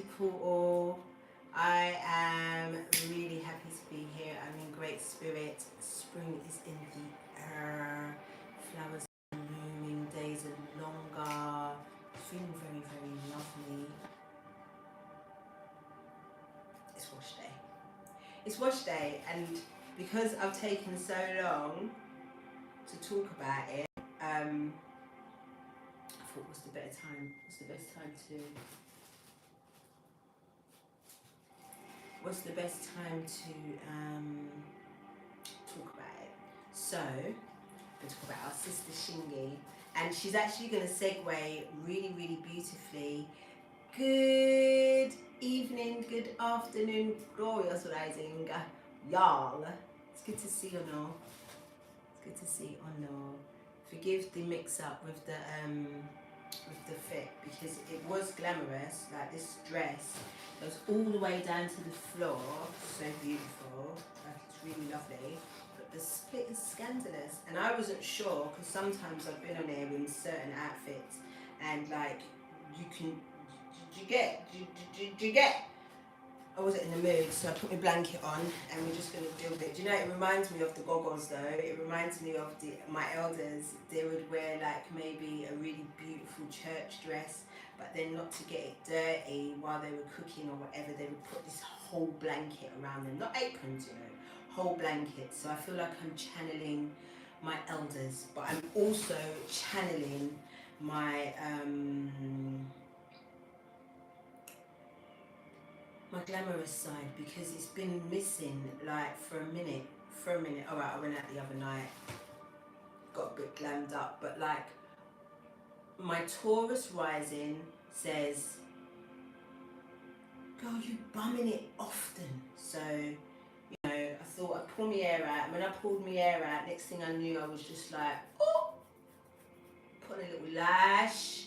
beautiful all. I am really happy to be here. I'm in great spirit. Spring is in the air. Flowers are blooming. Days are longer. Feeling very, very lovely. It's wash day. It's wash day, and because I've taken so long to talk about it, I thought, what's the better time? What's the best time to talk about it? So, I'm going to talk about our sister Shingi, and she's actually going to segue really, really beautifully. Good evening, good afternoon, glorious rising, y'all. It's good to see you all. It's good to see you all. Forgive the mix-up with the fit, because it was glamorous. Like, this dress goes all the way down to the floor, so beautiful, like it's really lovely, but the split is scandalous, and I wasn't sure, because sometimes I've been on here in certain outfits and like you can, did you get I wasn't in the mood, so I put my blanket on and we're just going to deal with it. Do you know, it reminds me of the goggles though. It reminds me of my elders. They would wear like maybe a really beautiful church dress, but then not to get it dirty while they were cooking or whatever, they would put this whole blanket around them. Not aprons, you know, whole blanket. So I feel like I'm channeling my elders, but I'm also channeling my my glamorous side, because it's been missing like for a minute. Alright, I went out the other night, got a bit glammed up, but like my Taurus rising says, girl, you bumming it often. So, you know, I thought I'd pull my hair out, and when I pulled my hair out, next thing I knew I was just like, oh, put a little lash,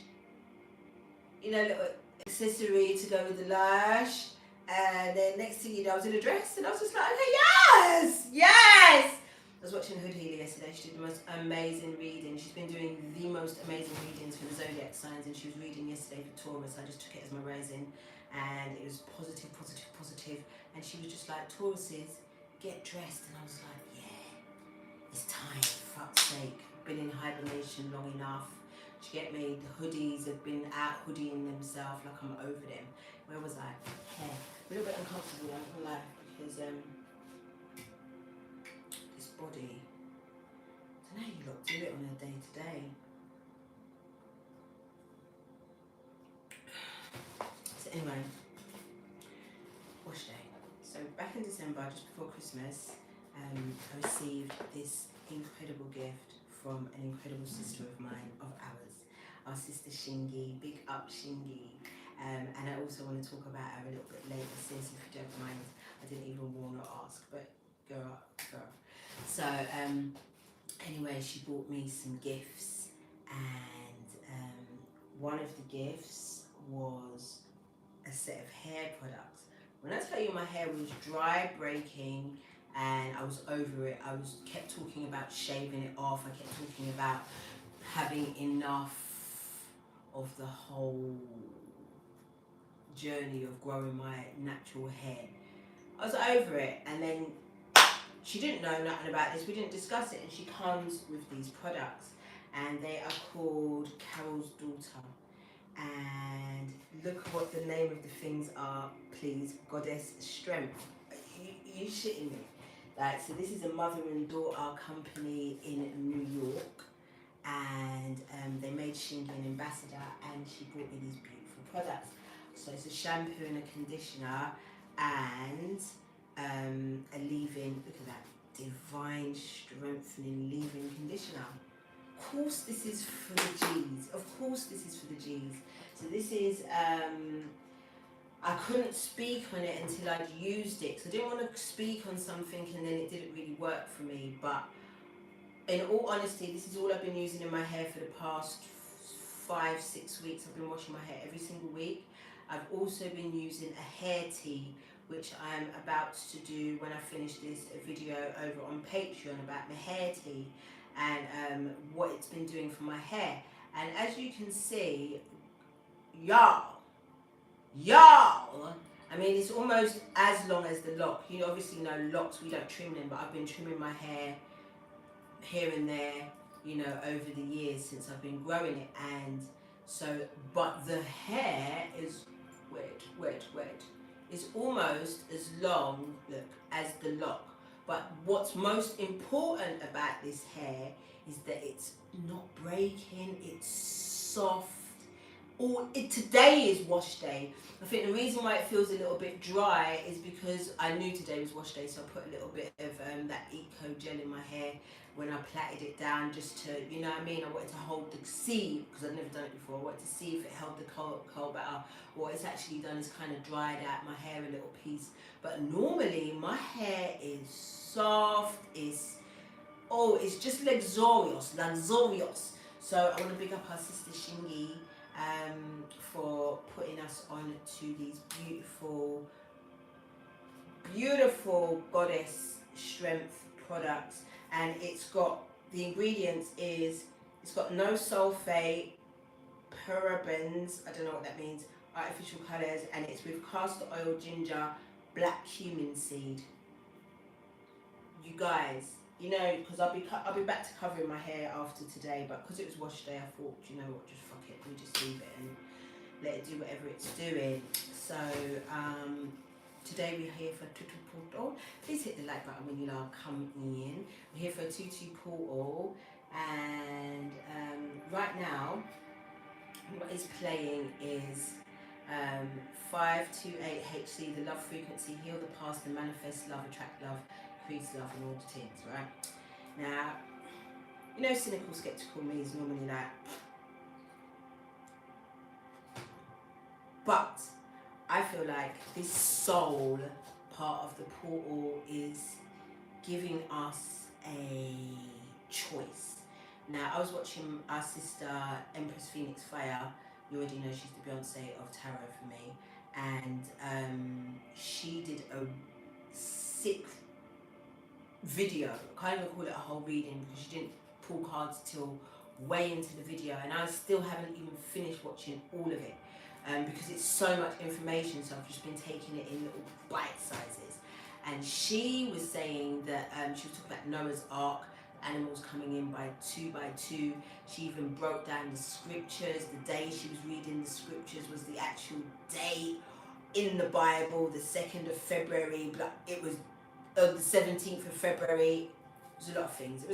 you know, a little accessory to go with the lash. And then next thing you know, I was in a dress, and I was just like, okay, yes! I was watching Hood Healer yesterday. She did the most amazing reading. She's been doing the most amazing readings for the zodiac signs, and she was reading yesterday for Taurus. I just took it as my rising, and it was positive, positive, positive. And she was just like, Tauruses, get dressed. And I was like, yeah, it's time, for fuck's sake. Been in hibernation long enough. Do you get me? The hoodies have been out hoodieing themselves, like I'm over them. Where was I? Hair. A little bit uncomfortable, I'm not gonna lie, because this body, I don't know how you lot do it on a day to day. So anyway, wash day. So back in December, just before Christmas, I received this incredible gift from an incredible sister of mine, of ours, our sister Shingi. Big up Shingi. And I also want to talk about her a little bit later, sis, if you don't mind. I didn't even want to ask, but girl. So anyway, she bought me some gifts, and one of the gifts was a set of hair products. When I tell you my hair was dry, breaking, and I was over it, I kept talking about shaving it off. I kept talking about having enough of the whole journey of growing my natural hair. I was over it, and then she didn't know nothing about this. We didn't discuss it, and she comes with these products, and they are called Carol's Daughter. And look what the name of the things are, please. Goddess Strength. You shitting me? Like, so this is a mother and daughter company in New York, and they made Shingi an ambassador, and she brought me these beautiful products. So it's a shampoo and a conditioner, and a leave-in, look at that, divine strengthening leave-in conditioner. Of course this is for the G's. Of course this is for the G's. So this is, I couldn't speak on it until I'd used it. So I didn't want to speak on something and then it didn't really work for me. But in all honesty, this is all I've been using in my hair for the past 5-6 weeks. I've been washing my hair every single week. I've also been using a hair tea, which I'm about to do when I finish this video over on Patreon about my hair tea and what it's been doing for my hair. And as you can see, y'all, I mean, it's almost as long as the lock. You obviously know locks, we don't trim them, but I've been trimming my hair here and there, you know, over the years since I've been growing it. And so, but the hair is wet. It's almost as long, look, as the lock. But what's most important about this hair is that it's not breaking, it's soft. Today is wash day. I think the reason why it feels a little bit dry is because I knew today was wash day, so I put a little bit of that Eco Gel in my hair when I plaited it down, just to, you know what I mean, I wanted to see, because I've never done it before, I wanted to see if it held the curl better. What it's actually done is kind of dried out my hair a little piece. But normally my hair is soft, it's just luxurious. So I want to big up our sister Shingi for putting us on to these beautiful goddess strength products. And it's got, the ingredients is, it's got no sulfate, parabens, I don't know what that means, artificial colours, and it's with castor oil, ginger, black cumin seed. You guys, you know, because I'll be back to covering my hair after today, but because it was wash day, I thought, you know what, just fuck it, we just leave it and let it do whatever it's doing. So today we're here for Tutu Portal. Please hit the like button when you are coming in. We're here for a Tutu Portal, and right now what is playing is 528 HC, the love frequency, heal the past, the manifest love, attract love, increase love, and all the things, right? Now, you know, cynical, skeptical me is normally like, but I feel like this soul part of the portal is giving us a choice. Now, I was watching our sister Empress Phoenix Fire. You already know she's the Beyonce of tarot for me, and she did a sick video. I can't even call it a whole reading because she didn't pull cards till way into the video, and I still haven't even finished watching all of it because it's so much information, so I've just been taking it in little bite sizes. And she was saying that she was talking about Noah's Ark, animals coming in by two. She even broke down the scriptures. The day she was reading the scriptures was the actual date in the Bible, the 2nd of February, but it was the 17th of February. It was a lot of things. It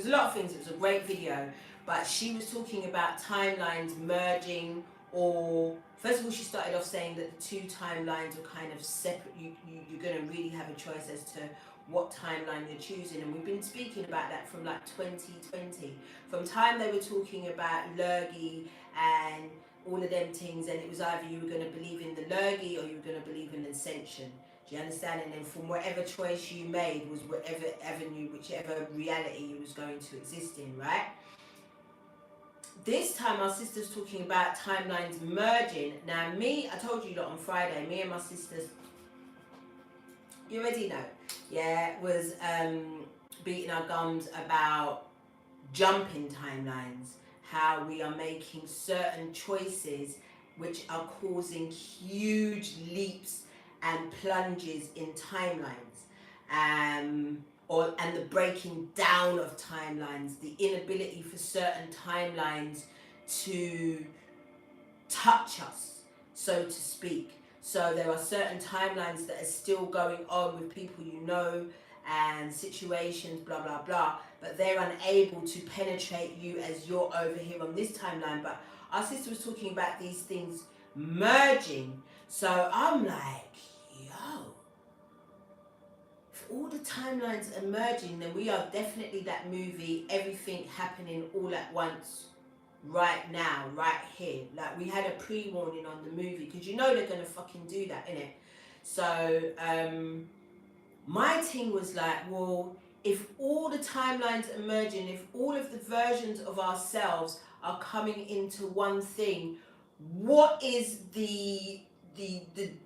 was a great video, but she was talking about timelines merging, or first of all she started off saying that the two timelines were kind of separate. You're going to really have a choice as to what timeline you're choosing, and we've been speaking about that from like 2020, from time they were talking about Lurgi and all of them things, and it was either you were going to believe in the Lurgi or you were going to believe in Ascension. Do you understand? And then from whatever choice you made was whatever avenue, whichever reality you was going to exist in, right? This time our sister's talking about timelines merging. Now I told you that on Friday, me and my sisters, you already know, was beating our gums about jumping timelines, how we are making certain choices which are causing huge leaps and plunges in timelines, and the breaking down of timelines, the inability for certain timelines to touch us, so to speak. So there are certain timelines that are still going on with people you know and situations, blah, blah, blah, but they're unable to penetrate you as you're over here on this timeline. But our sister was talking about these things merging. So I'm like, yo, if all the timelines are merging, then we are definitely that movie, everything happening all at once, right now, right here. Like, we had a pre-warning on the movie, because you know they're gonna fucking do that, innit? So my thing was like, well, if all the timelines are merging, if all of the versions of ourselves are coming into one thing, what is the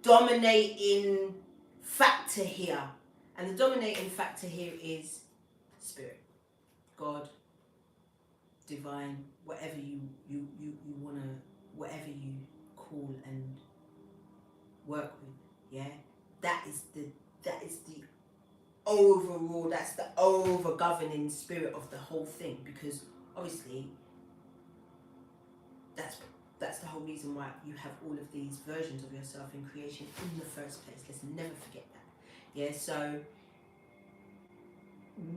dominating factor here? And the dominating factor here is spirit, God, divine, whatever you wanna, whatever you call and work with, yeah? that is the overall, that's the over governing spirit of the whole thing, because obviously that's the whole reason why you have all of these versions of yourself in creation in the first place. Let's never forget that. Yeah, so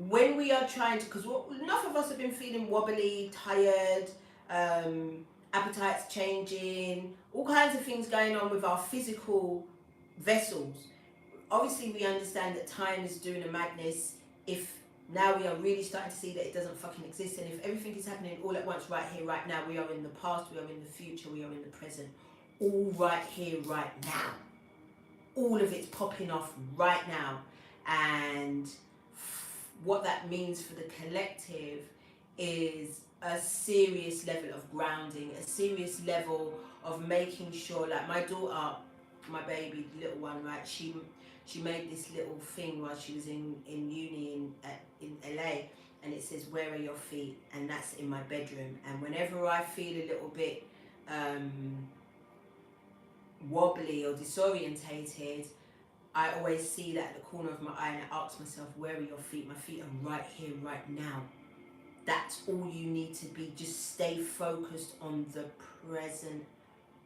when we are trying to, because enough of us have been feeling wobbly, tired, appetites changing, all kinds of things going on with our physical vessels. Obviously we understand that time is doing a madness. If now we are really starting to see that it doesn't fucking exist, and if everything is happening all at once right here, right now, we are in the past, we are in the future, we are in the present, all right here, right now. All of it's popping off right now. And what that means for the collective is a serious level of grounding, a serious level of making sure, like my daughter, my baby, the little one, right, she made this little thing while she was in uni in LA, and it says, where are your feet? And that's in my bedroom. And whenever I feel a little bit wobbly or disorientated, I always see that at the corner of my eye, and I ask myself, where are your feet? My feet are right here, right now. That's all you need to be. Just stay focused on the present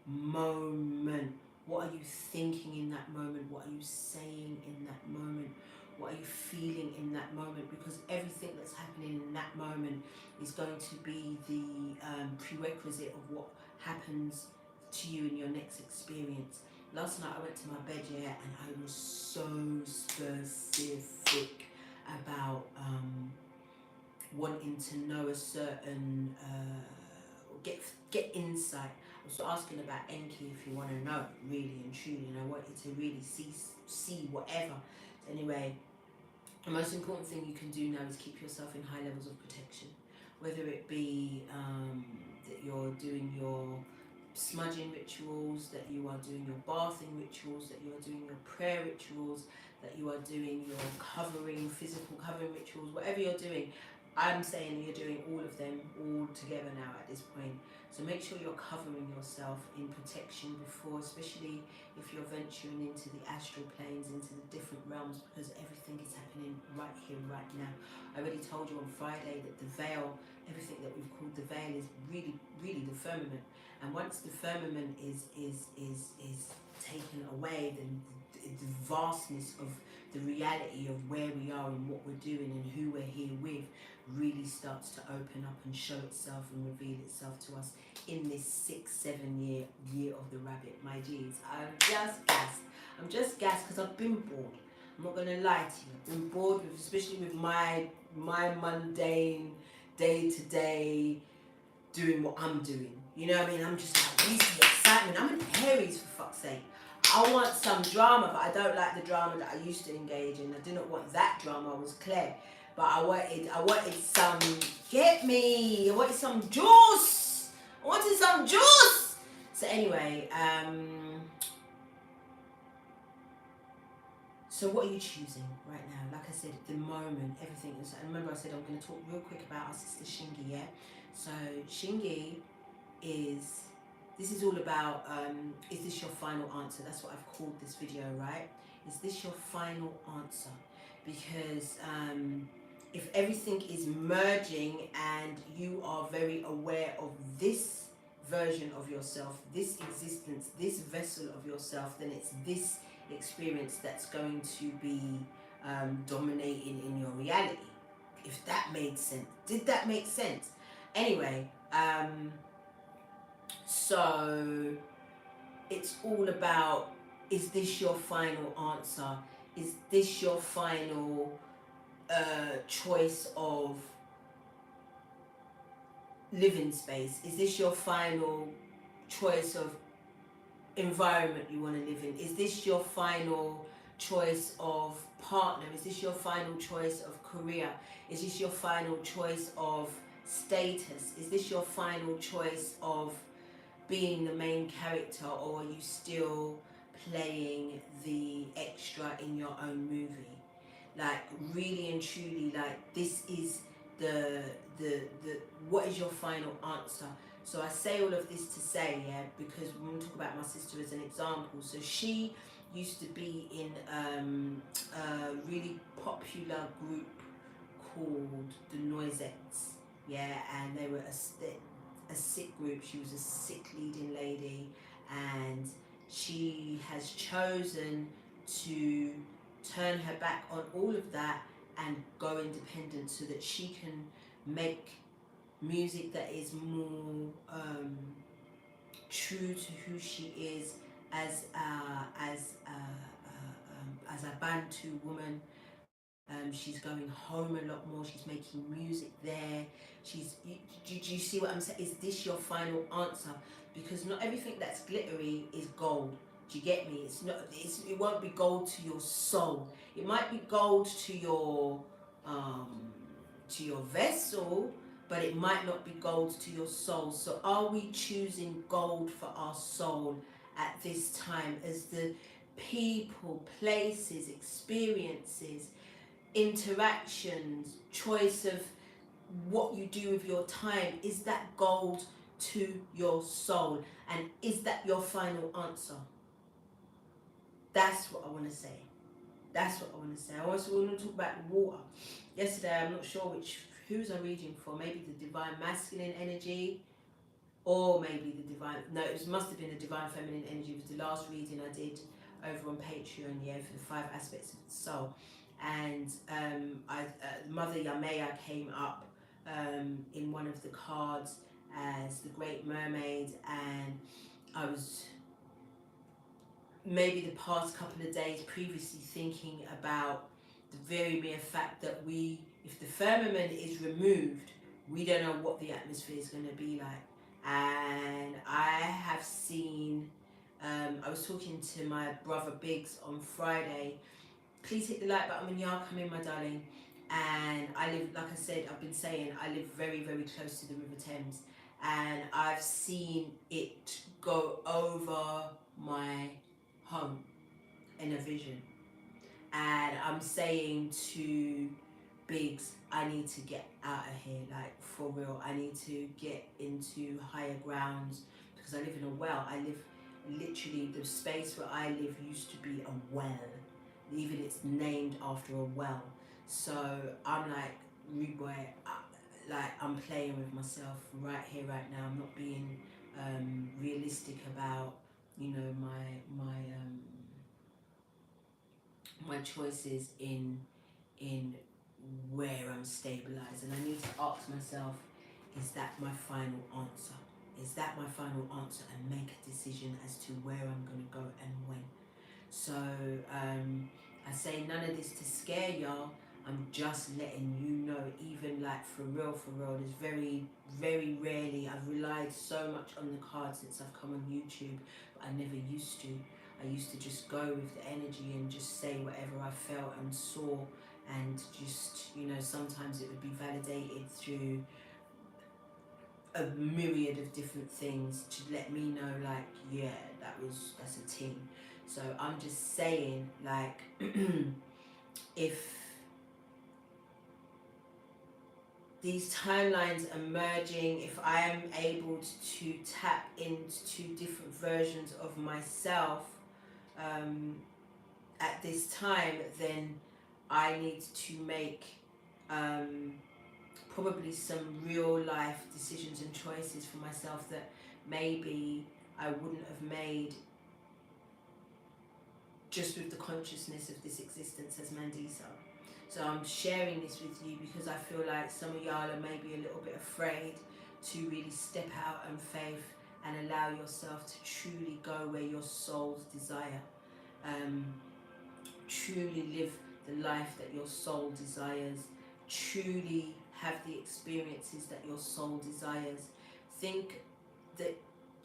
moment. What are you thinking in that moment? What are you saying in that moment? What are you feeling in that moment? Because everything that's happening in that moment is going to be the prerequisite of what happens to you in your next experience. Last night I went to my bed, yeah, and I was so specific about wanting to know a certain, get insight. I was asking about Enki, if you want to know, really and truly, and I wanted to really see whatever. Anyway, the most important thing you can do now is keep yourself in high levels of protection, whether it be that you're doing your smudging rituals, that you are doing your bathing rituals, that you are doing your prayer rituals, that you are doing your covering, physical covering rituals, whatever you're doing. I'm saying you're doing all of them all together now at this point. So make sure you're covering yourself in protection before, especially if you're venturing into the astral planes, into the different realms, because everything is happening right here, right now. I already told you on Friday that the veil, everything that we've called the veil, is really, really the firmament. And once the firmament is taken away, then the vastness of the reality of where we are and what we're doing and who we're here with really starts to open up and show itself and reveal itself to us in this 6-7 year of the rabbit, my G's. I'm just gassed because I've been bored. I'm not gonna lie to you. I've been bored with, especially with my mundane day-to-day doing what I'm doing. You know what I mean? I'm just like, where's the excitement? I'm in Aries, for fuck's sake. I want some drama, but I don't like the drama that I used to engage in. I didn't want that drama, I was clear. But I wanted some, get me, I wanted some juice. I wanted some juice. So anyway, so what are you choosing right now? Like I said, the moment, everything is, and remember I said I'm going to talk real quick about our sister Shingi, yeah? So Shingi this is all about, is this your final answer? That's what I've called this video, right? Is this your final answer? Because if everything is merging and you are very aware of this version of yourself, this existence, this vessel of yourself, then it's this experience that's going to be dominating in your reality. If that made sense. Did that make sense? Anyway, so it's all about, is this your final answer? Is this your final choice of living space? Is this your final choice of environment you want to live in? Is this your final choice of partner? Is this your final choice of career? Is this your final choice of status? Is this your final choice of being the main character, or are you still playing the extra in your own movie? Like, really and truly, like, this is the what is your final answer? So I say all of this to say, yeah, because we're going to talk about my sister as an example. So she used to be in a really popular group called the Noisettes, yeah, and they were a sick group. She was a sick leading lady, and she has chosen to turn her back on all of that and go independent so that she can make music that is more true to who she is as as a Bantu woman. She's going home a lot more. She's making music there. Do you see what I'm saying? Is this your final answer? Because not everything that's glittery is gold. Do you get me? It's not. It won't be gold to your soul. It might be gold to your vessel, but it might not be gold to your soul. So are we choosing gold for our soul at this time as the people, places, experiences, interactions, choice of what you do with your time, is that gold to your soul? And is that your final answer? That's what I want to say. That's what I want to say. I also want to talk about water. Yesterday, I'm not sure who's I'm reading for. Maybe the divine masculine energy, or maybe the divine. No, it must have been the divine feminine energy. It was the last reading I did over on Patreon, yeah, for the 5 aspects of the soul. And Mother Yamea came up in one of the cards as the Great Mermaid, and I was maybe the past couple of days previously thinking about the very mere fact that if the firmament is removed, we don't know what the atmosphere is going to be like. And I have seen, I was talking to my brother Biggs on Friday. Please hit the like button when you are coming, my darling. And I live, like I said, I've been saying, I live very, very close to the River Thames. And I've seen it go over my home in a vision. And I'm saying to Biggs, I need to get out of here, like for real. I need to get into higher grounds because I live in a well. I live literally, the space where I live used to be a well. Even it's named after a well. So I'm like, rude boy, like I'm playing with myself right here, right now. I'm not being realistic about, you know, my choices in where I'm stabilized. And I need to ask myself, is that my final answer? Is that my final answer? And make a decision as to where I'm going to go and when. So I say none of this to scare y'all. I'm just letting you know, even like for real, there's very, very rarely, I've relied so much on the cards since I've come on YouTube, but I never used to. I used to just go with the energy and just say whatever I felt and saw, and just, you know, sometimes it would be validated through a myriad of different things to let me know, like, yeah, that's a team. So I'm just saying, like, if these timelines are merging, if I am able to tap into different versions of myself at this time, then I need to make probably some real life decisions and choices for myself that maybe I wouldn't have made just with the consciousness of this existence as Mandisa. So I'm sharing this with you because I feel like some of y'all are maybe a little bit afraid to really step out in faith and allow yourself to truly go where your soul's desire. Truly live the life that your soul desires. Truly have the experiences that your soul desires. Think that,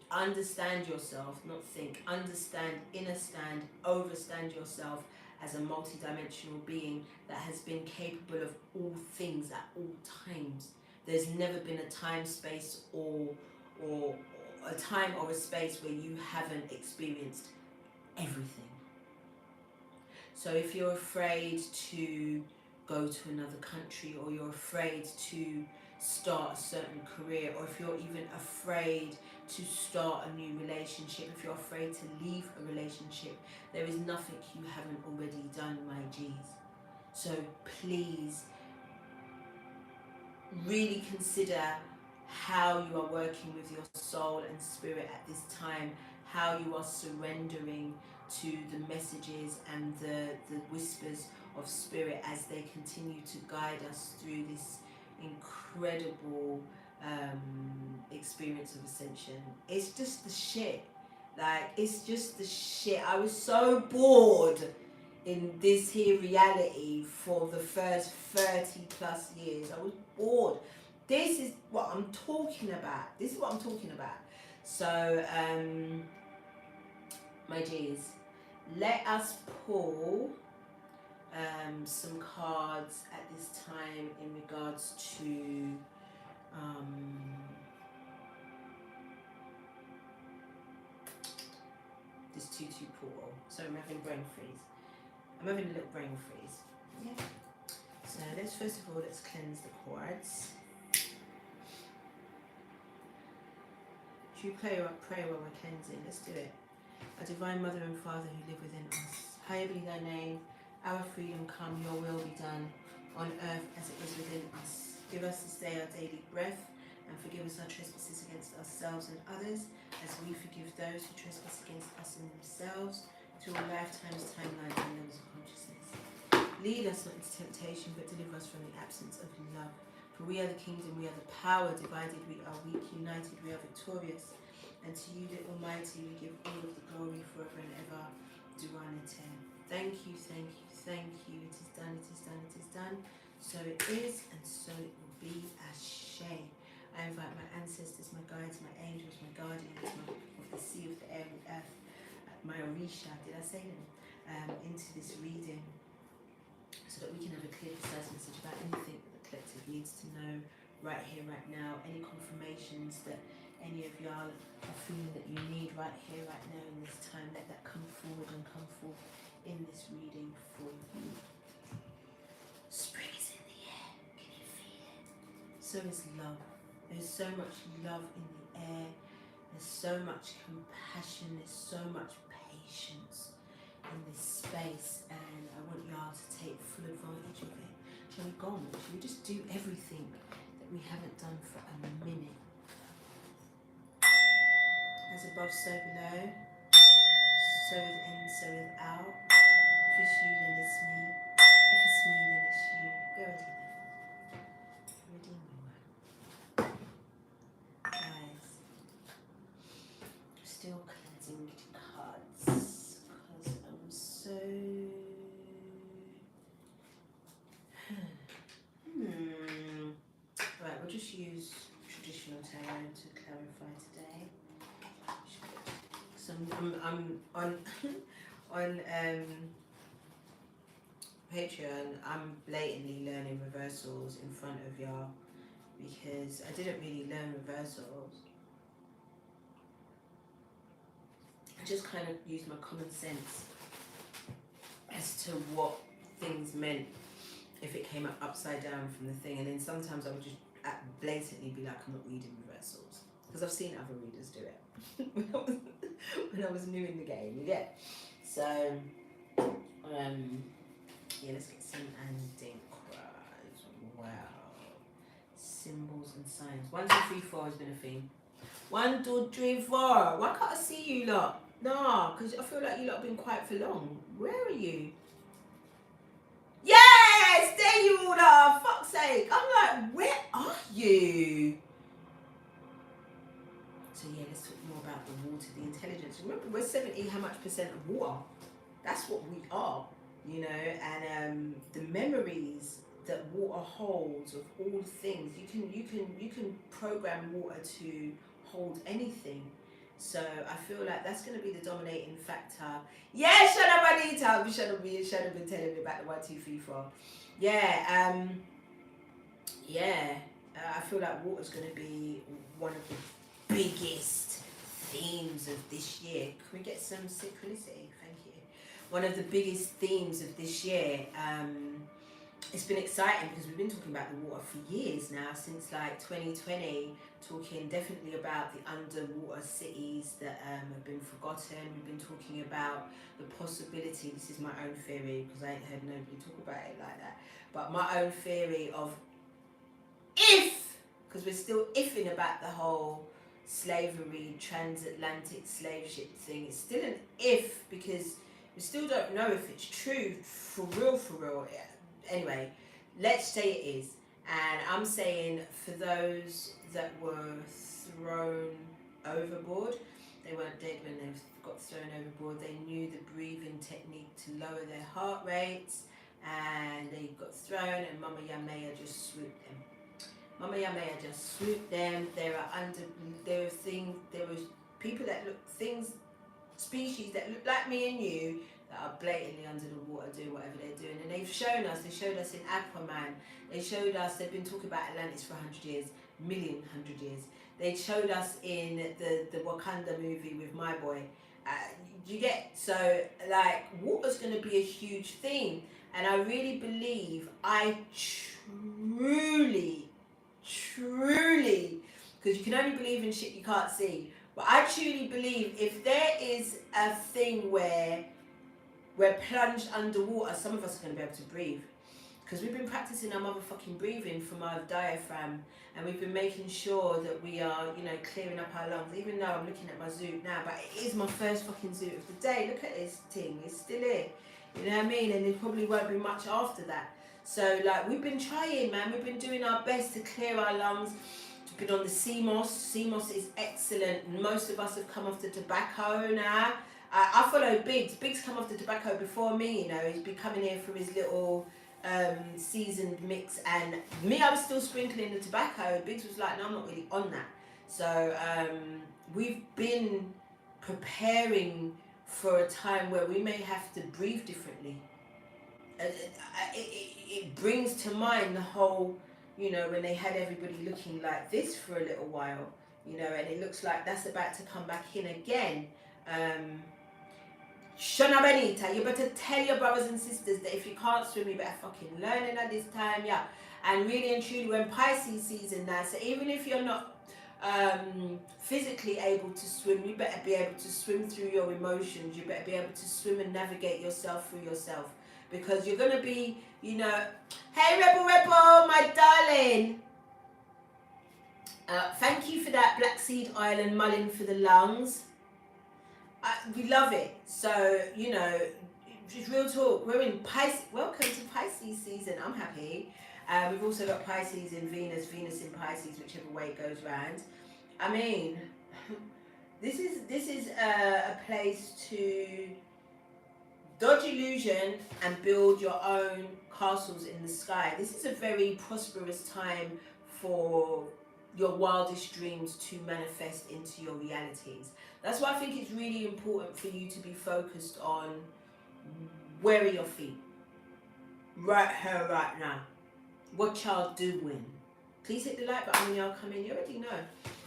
understand yourself, not think, understand, understand, overstand yourself as a multidimensional being that has been capable of all things at all times. There's never been a time, space, or a time or a space where you haven't experienced everything. So if you're afraid to go to another country, or you're afraid to start a certain career, or if you're even afraid to start a new relationship, if you're afraid to leave a relationship, there is nothing you haven't already done, my G's. So please really consider how you are working with your soul and spirit at this time, how you are surrendering to the messages and the whispers of spirit as they continue to guide us through this incredible experience of ascension. It's just the shit. Like, it's just the shit. I was so bored in this here reality for the first 30 plus years. I was bored. This is what I'm talking about. This is what I'm talking about. So, my G's, let us pull some cards at this time in regards to this 2-2 portal. So I'm having brain freeze. I'm having a little brain freeze. Yeah. So let's first of all, let's cleanse the cords. Should we pray while we're cleansing? Let's do it. Our Divine Mother and Father who live within us, hallowed be thy name, our freedom come, your will be done, on earth as it is within us. Give us this day our daily breath, and forgive us our trespasses against ourselves and others, as we forgive those who trespass against us and themselves, through all lifetimes, timelines, and levels of consciousness. Lead us not into temptation, but deliver us from the absence of love. For we are the kingdom, we are the power, divided we are weak, united we are victorious. And to you, the Almighty, we give all of the glory forever and ever. Duanite. Thank you, thank you, thank you. It is done, it is done, it is done. So it is, and so it will be. Ashe. I invite my ancestors, my guides, my angels, my guardians, of the sea, of the air, and earth, my Orisha, did I say them, into this reading, so that we can have a clear, precise message about anything that the collective needs to know right here, right now. Any confirmations that any of y'all are feeling that you need right here, right now, in this time, let that come forward and come forth in this reading for you. Spring is in the air. Can you feel it? So is love. There's so much love in the air. There's so much compassion. There's so much patience in this space, and I want y'all to take full advantage of it. Shall we go on? Shall we just do everything that we haven't done for a minute? As above, so below. So within, so without. If it's you, then it's me. If it's me, then it's you. Go ahead, redeem my word. Guys, still cleansing cards because I'm so right, we'll just use traditional tarot to clarify today. So I'm on on Patreon. I'm blatantly learning reversals in front of y'all because I didn't really learn reversals. I just kind of used my common sense as to what things meant if it came up upside down from the thing, and then sometimes I would just blatantly be like, I'm not reading reversals, because I've seen other readers do it when I was new in the game. Yeah. So yeah, let's get some ending cries. Wow. Symbols and signs. 1, 2, 3, 4 has been a theme. 1, 2, 3, 4. Why can't I see you lot? No, because I feel like you lot have been quiet for long. Where are you? Yes! There you all are. Fuck's sake. I'm like, where are you? So yeah, let's talk more about the water, the intelligence. Remember, we're 70 how much percent of water? That's what we are, you know, and the memories that water holds of all things. You can program water to hold anything. So I feel like that's going to be the dominating factor. Yeah, Shana Bonita. Shana been telling me about the 1, 2, 3, 4. Yeah, I feel like water's going to be one of the biggest themes of this year. Can we get some synchronicity? Thank you. One of the biggest themes of this year. it's been exciting because we've been talking about the water for years now, since like 2020, talking definitely about the underwater cities that have been forgotten. We've been talking about the possibility, this is my own theory because I ain't heard nobody talk about it like that, but my own theory of if, because we're still ifing about the whole slavery, transatlantic slave ship thing. It's still an if because we still don't know if it's true for real, for real. Anyway, let's say it is. And I'm saying for those that were thrown overboard, they weren't dead when they got thrown overboard. They knew the breathing technique to lower their heart rates, and they got thrown, and Mama Yamea just swooped them. Mama Yamea just swooped them. There was people that look things, species that look like me and you that are blatantly under the water doing whatever they're doing, and they showed us in Aquaman, they've been talking about Atlantis for 100 years, 100 years. They showed us in the Wakanda movie with My Boy. You get, so like water's going to be a huge thing, and I really believe, I truly, because you can only believe in shit you can't see, but I truly believe if there is a thing where we're plunged underwater, some of us are going to be able to breathe. Because we've been practicing our motherfucking breathing from our diaphragm, and we've been making sure that we are, clearing up our lungs. Even though I'm looking at my zoot now, but it is my first fucking zoot of the day. Look at this thing, it's still here. You know what I mean? And it probably won't be much after that. So, like, we've been trying, man. We've been doing our best to clear our lungs. We've been on the CMOS. CMOS is excellent. Most of us have come off the tobacco now. I follow Biggs. Biggs come off the tobacco before me, He's been coming here for his little seasoned mix, and me, I was still sprinkling the tobacco. Biggs was like, no, I'm not really on that. So we've been preparing for a time where we may have to breathe differently. It brings to mind the whole, when they had everybody looking like this for a little while, and it looks like that's about to come back in again. Shona Benita, you better tell your brothers and sisters that if you can't swim, you better fucking learn it at this time, yeah. And really and truly, when Pisces season now, so even if you're not physically able to swim, you better be able to swim through your emotions. You better be able to swim and navigate yourself through yourself, because you're gonna be, hey Rebel, my darling. Thank you for that black seed oil and mullein for the lungs. We love it. So, just real talk. We're in Pisces. Welcome to Pisces season. I'm happy. We've also got Pisces in Venus in Pisces, whichever way it goes round. I mean, this is a place to dodge illusion and build your own castles in the sky. This is a very prosperous time for your wildest dreams to manifest into your realities. That's why I think it's really important for you to be focused on where are your feet. Right here, right now. What y'all doing? Please hit the like button when y'all come in. You already know.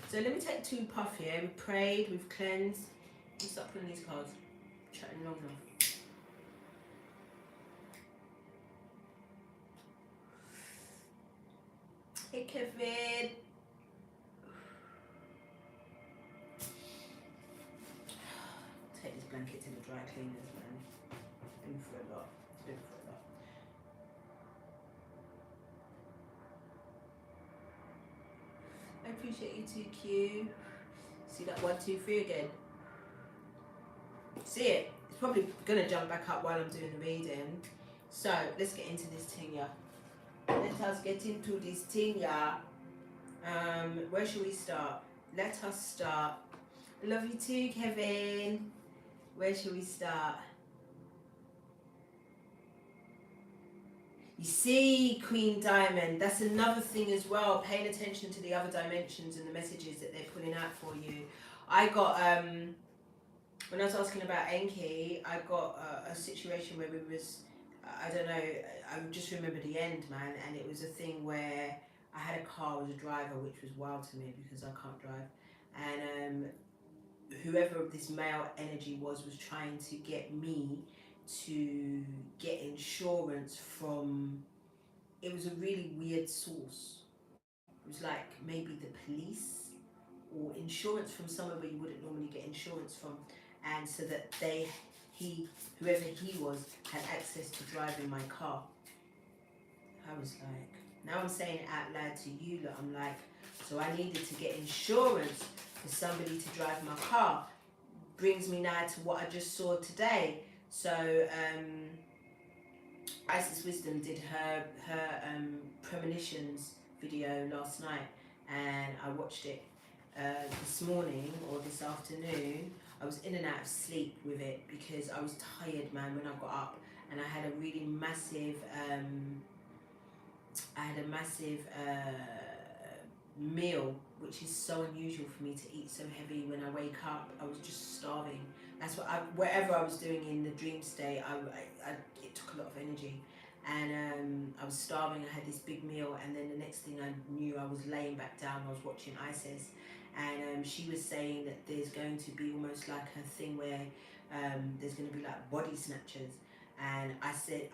So let me take 2 puff here. We've prayed, we've cleansed. Let's start putting these cards. Chatting long enough. Hey Kevin. Take this blanket to the dry cleaners, man. It's been for a lot. I appreciate you too, Q. See that 1, 2, 3 again? See it? It's probably gonna jump back up while I'm doing the reading. So let's get into this thing, yeah. Let us get into this thing, yeah. Where should we start? Let us start. Love you too, Kevin. Where should we start? You see, Queen Diamond, that's another thing as well, paying attention to the other dimensions and the messages that they're pulling out for you. I got, when I was asking about Enki, I got a situation where we was, I don't know, I just remember the end, man, and it was a thing where I had a car as a driver, which was wild to me because I can't drive, and whoever this male energy was trying to get me to get insurance from it was a really weird source. It was like maybe the police or insurance from somewhere where you wouldn't normally get insurance from, and so that whoever he was, had access to driving my car. I was like, now I'm saying it out loud to you lot, I'm like, so I needed to get insurance for somebody to drive my car. Brings me now to what I just saw today. So Isis Wisdom did her premonitions video last night, and I watched it this morning or this afternoon. I was in and out of sleep with it because I was tired, man, when I got up, and I had a really massive meal, which is so unusual for me to eat so heavy when I wake up. I was just starving. That's what whatever I was doing in the dream state, it took a lot of energy, and I was starving. I had this big meal, and then the next thing I knew, I was laying back down. I was watching Isis, and she was saying that there's going to be almost like a thing where there's going to be like body snatchers, and I said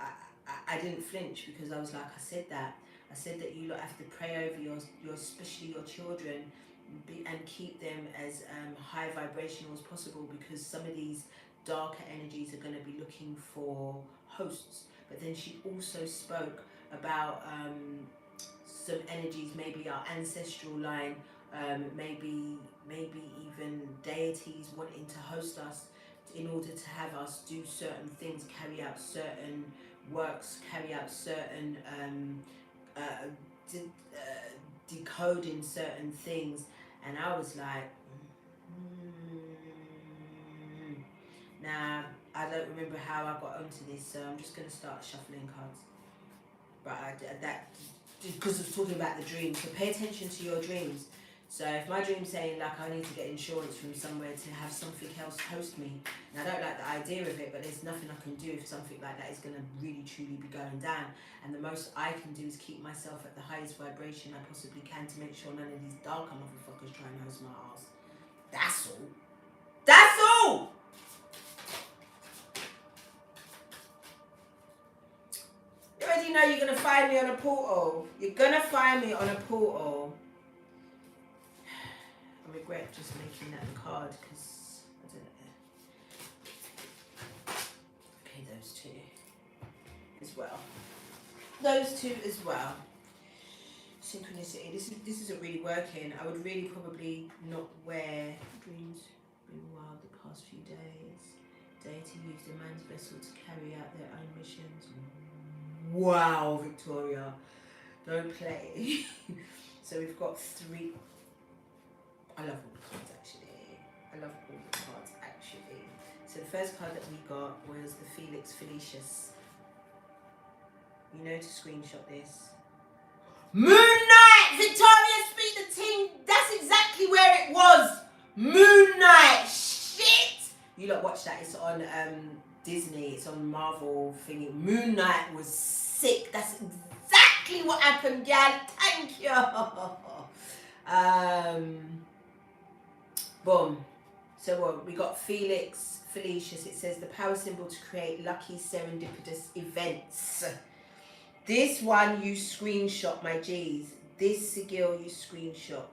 I didn't flinch because I was like, I said that you lot have to pray over your especially your children, and keep them as high vibrational as possible, because some of these darker energies are going to be looking for hosts. But then she also spoke about some energies, maybe our ancestral line, maybe even deities wanting to host us in order to have us do certain things, carry out certain works, carry out certain decoding certain things. And I was like, now I don't remember how I got onto this, so I'm just going to start shuffling cards. But that because I was talking about the dreams, so pay attention to your dreams. So if my dream's saying like I need to get insurance from somewhere to have something else host me, and I don't like the idea of it, but there's nothing I can do if something like that is going to really truly be going down. And the most I can do is keep myself at the highest vibration I possibly can to make sure none of these darker motherfuckers try and host my ass. That's all. That's all! You already know you're going to find me on a portal. You're going to find me on a portal. I regret just making that card because I don't know. Okay, those two as well. Those two as well. Synchronicity. This isn't really working. I would really probably not wear dreams. Been wild the past few days. Deity used a man's vessel to carry out their own missions. Wow, Victoria. Don't play. So we've got 3. I love all the cards actually. So the first card that we got was the Felix Felicis. You know to screenshot this. Moon Knight! Victoria, speak the ting! That's exactly where it was! Moon Knight! Shit! You lot watch that. It's on Disney. It's on Marvel thingy. Moon Knight was sick. That's exactly what happened, gal. Thank you. Boom. So what we got? Felix Felicis. It says the power symbol to create lucky serendipitous events. This one you screenshot, my G's. This sigil you screenshot.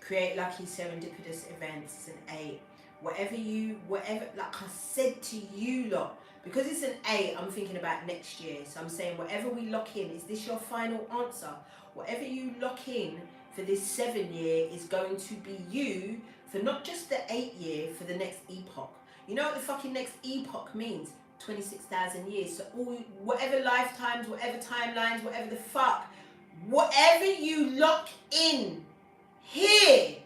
Create lucky serendipitous events. It's an 8. Whatever, like I said to you lot, because it's an 8, I'm thinking about next year. So I'm saying whatever we lock in, is this your final answer? Whatever you lock in for this 7 year is going to be you for not just the 8 year, for the next epoch. You know what the fucking next epoch means? 26,000 years. So whatever lifetimes, whatever timelines, whatever the fuck, whatever you lock in here,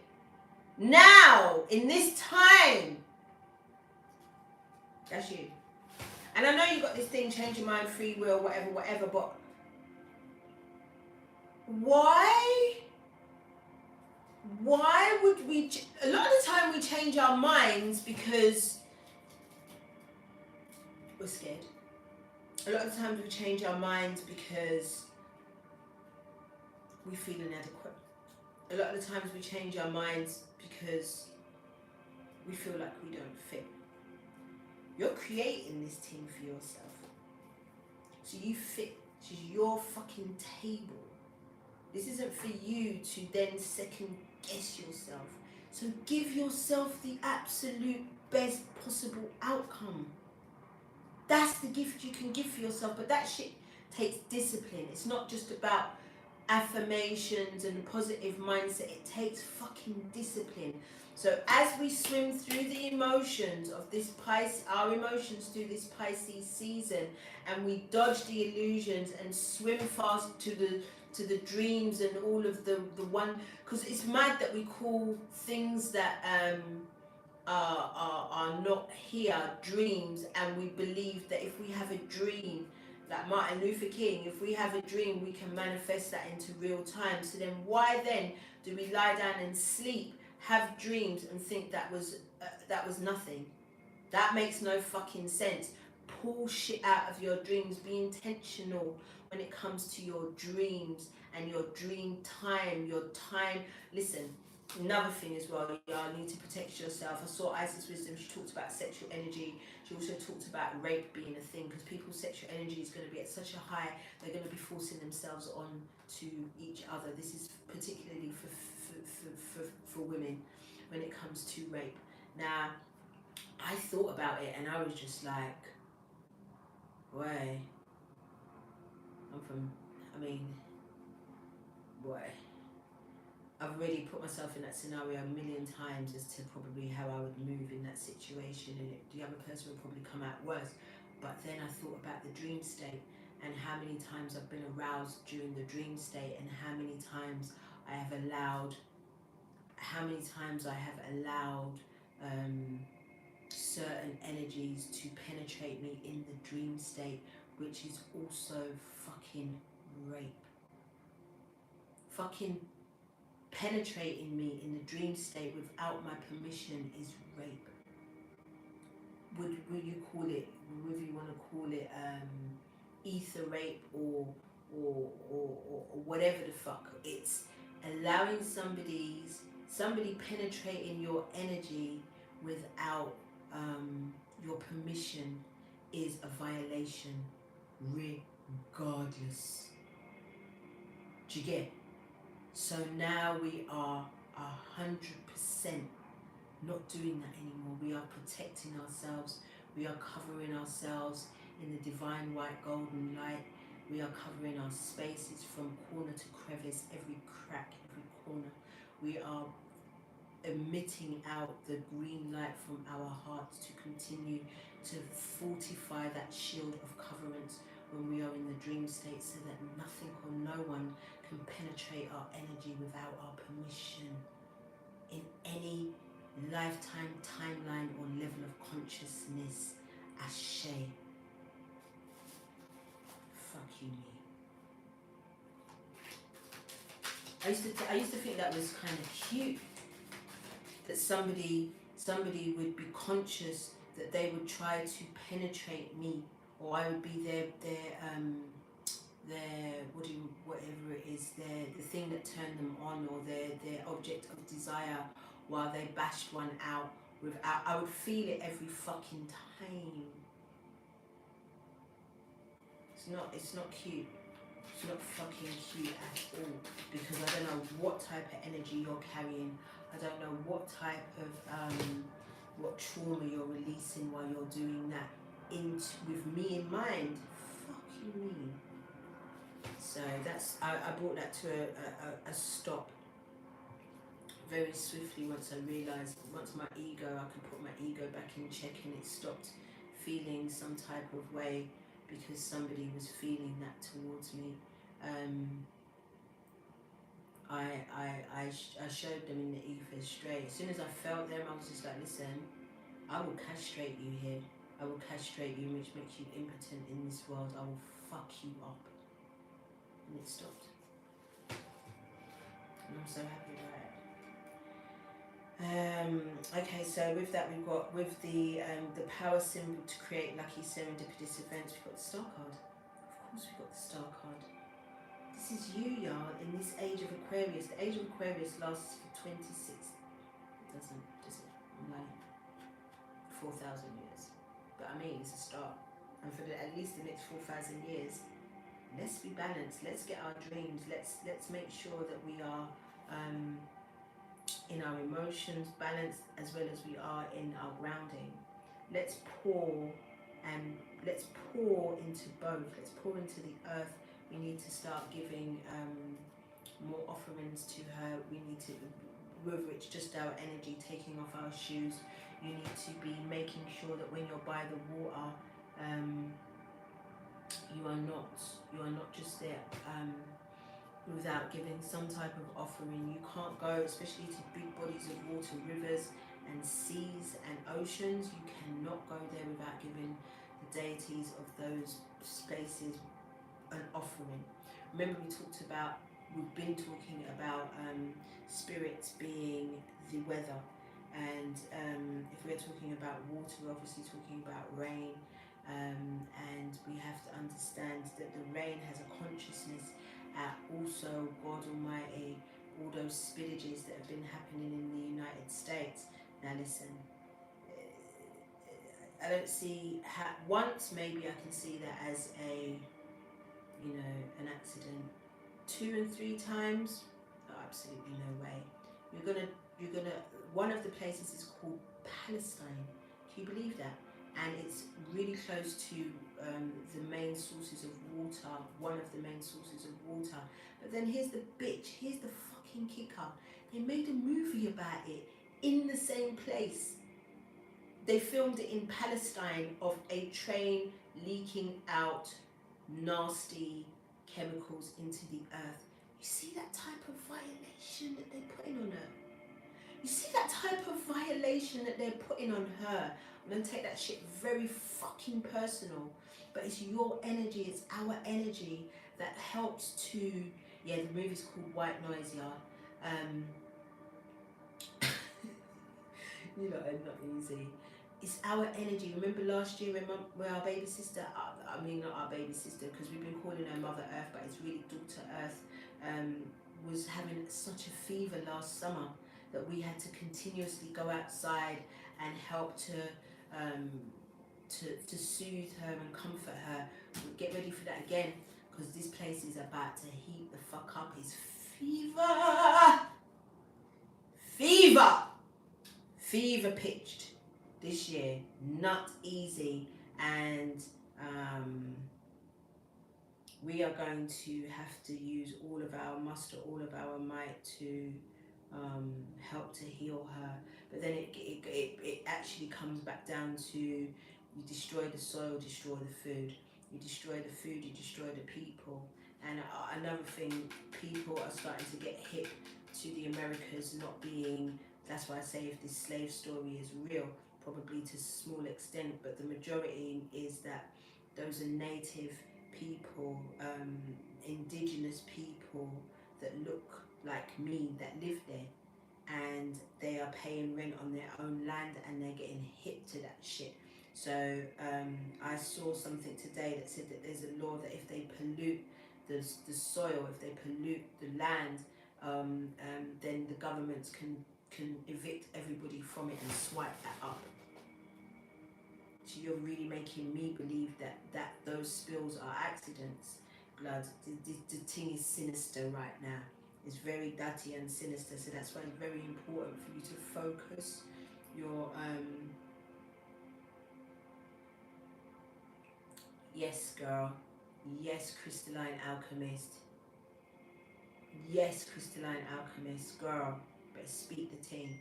now, in this time, that's you. And I know you got this thing, change your mind, free will, whatever, but why would we, a lot of the time we change our minds because we're scared. A lot of the times we change our minds because we feel inadequate. A lot of the times we change our minds because we feel like we don't fit. You're creating this team for yourself. So you fit. This is your fucking table. This isn't for you to then second guess yourself. So give yourself the absolute best possible outcome. That's the gift you can give for yourself. But that shit takes discipline. It's not just about affirmations and positive mindset. It takes fucking discipline. So as we swim through the emotions of this Pisces, our emotions through this Pisces season, and we dodge the illusions and swim fast to the dreams and all of the one, because it's mad that we call things that are not here dreams, and we believe that if we have a dream, like Martin Luther King, if we have a dream, we can manifest that into real time. So then why then do we lie down and sleep, have dreams, and think that was nothing? That makes no fucking sense. Pull shit out of your dreams. Be intentional when it comes to your dreams and your dream time, your time. Listen, another thing as well, you need to protect yourself. I saw Isis Wisdom, she talked about sexual energy. She also talked about rape being a thing, because people's sexual energy is going to be at such a high, they're going to be forcing themselves on to each other. This is particularly for women when it comes to rape. Now, I thought about it and I was just like, boy, boy, I've already put myself in that scenario a million times as to probably how I would move in that situation, and the other person would probably come out worse. But then I thought about the dream state and how many times I've been aroused during the dream state, and how many times I have allowed certain energies to penetrate me in the dream state, which is also fucking rape. Fucking penetrating me in the dream state without my permission is rape. Would you call it, whether you want to call it ether rape or whatever the fuck, it's allowing somebody penetrating your energy without your permission is a violation regardless. Do you get? So now we are 100% not doing that anymore. We are protecting ourselves. We are covering ourselves in the divine white golden light. We are covering our spaces from corner to crevice, every crack, every corner. We are emitting out the green light from our hearts to continue to fortify that shield of coverance when we are in the dream state, so that nothing or no one can penetrate our energy without our permission in any lifetime, timeline, or level of consciousness. Ashe. Fuck you, me. I used to think that was kind of cute, that somebody would be conscious that they would try to penetrate me, or I would be their whatever it is, the thing that turned them on, or their object of desire, while they bashed one out without. I would feel it every fucking time. It's not cute. It's not fucking cute at all, because I don't know what type of energy you're carrying. I don't know what type of what trauma you're releasing while you're doing that with me in mind. Fuck you mean. So that's I brought that to a stop very swiftly once I realised, once my ego, I could put my ego back in check, and it stopped feeling some type of way because somebody was feeling that towards me. I showed them in the ether straight. As soon as I felt them, I was just like, listen, I will castrate you here. I will castrate you, which makes you impotent in this world. I will fuck you up. And it stopped. And I'm so happy about it. Okay, so with that we've got, with the power symbol to create lucky serendipitous events, we've got the star card. Of course we've got the star card. This is you, y'all, in this age of Aquarius. The age of Aquarius lasts for 26, it doesn't, does it? I'm lying. 4,000 years. But I mean, it's a start. And for at least the next 4,000 years, let's be balanced. Let's get our dreams. Let's make sure that we are in our emotions balanced as well as we are in our grounding. Let's pour and let's pour into both. Let's pour into the earth. We need to start giving more offerings to her. We need to, whether it's just our energy, taking off our shoes. You need to be making sure that when you're by the water, you are not just there without giving some type of offering. You can't go, especially to big bodies of water, rivers and seas and oceans. You cannot go there without giving the deities of those spaces an offering. Remember, we've been talking about spirits being the weather, and if we're talking about water, we're obviously talking about rain, and we have to understand that the rain has a consciousness. Also, God Almighty, all those spillages that have been happening in the United States. Now listen, I don't see once maybe I can see that as an accident. 2 and 3 times, oh, absolutely no way. You're gonna. One of the places is called Palestine. Can you believe that? And it's really close to the main sources of water, one of the main sources of water. But then here's the fucking kicker. They made a movie about it in the same place. They filmed it in Palestine of a train leaking out nasty chemicals into the earth. You see that type of violation that they're putting on her? You see that type of violation that they're putting on her? I'm going to take that shit very fucking personal. But it's your energy, it's our energy that helps to... Yeah, the movie's called White Noise, y'all. You know, not easy. It's our energy. Remember last year when our baby sister, I mean not our baby sister, because we've been calling her Mother Earth, but it's really Daughter Earth, was having such a fever last summer that we had to continuously go outside and help to soothe her and comfort her. We'll get ready for that again, because this place is about to heat the fuck up. It's fever pitched this year. Not easy. And we are going to have to use all of our muster, all of our might to help to heal her. But then it actually comes back down to, you destroy the soil, destroy the food. You destroy the food, you destroy the people. And another thing, people are starting to get hip to the Americas not being, that's why I say if this slave story is real, probably to a small extent, but the majority is that those are native people, indigenous people that look like me, that live there, and they are paying rent on their own land and they're getting hip to that shit. So I saw something today that said that there's a law that if they pollute the soil, if they pollute the land, then the governments can evict everybody from it and swipe that up. So you're really making me believe that those spills are accidents. Blood, the thing is sinister right now. It's very dirty and sinister, so that's why it's very important for you to focus your yes, girl. Yes, crystalline alchemist. Yes, crystalline alchemist, girl. Better speak the thing.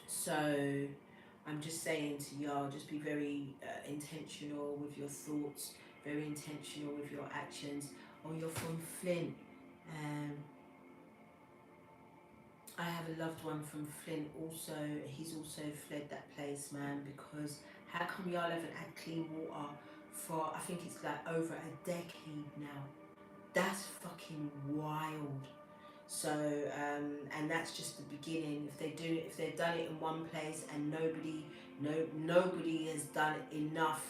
So I'm just saying to y'all, just be very intentional with your thoughts, very intentional with your actions. Oh, you're from Flint. I have a loved one from Flint also. He's also fled that place, man, because how come y'all haven't had clean water for, I think it's like over a decade now? That's fucking wild. So, and that's just the beginning. If they've done it in one place and nobody has done enough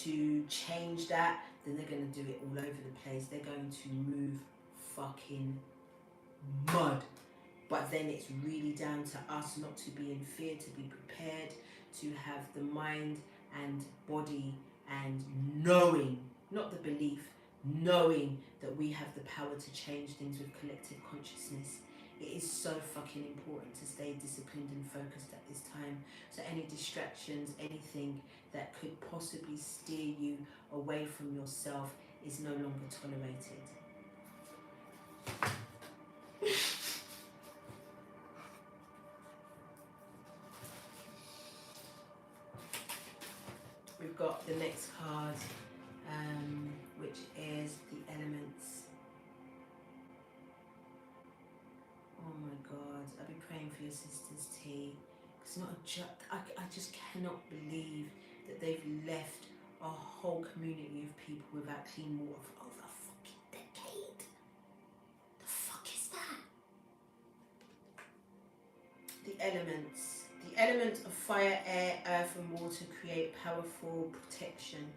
to change that, then they're going to do it all over the place. They're going to move fucking mud. But then it's really down to us not to be in fear, to be prepared, to have the mind and body and knowing, not the belief, knowing that we have the power to change things with collective consciousness. It is so fucking important to stay disciplined and focused at this time. So any distractions, anything that could possibly steer you away from yourself is no longer tolerated. We've got the next card, which is the elements. Oh my God, I'll be praying for your sister's tea. It's not I just cannot believe that they've left a whole community of people without clean water for over a fucking decade. The fuck is that? The elements. The elements of fire, air, earth and water create powerful protection.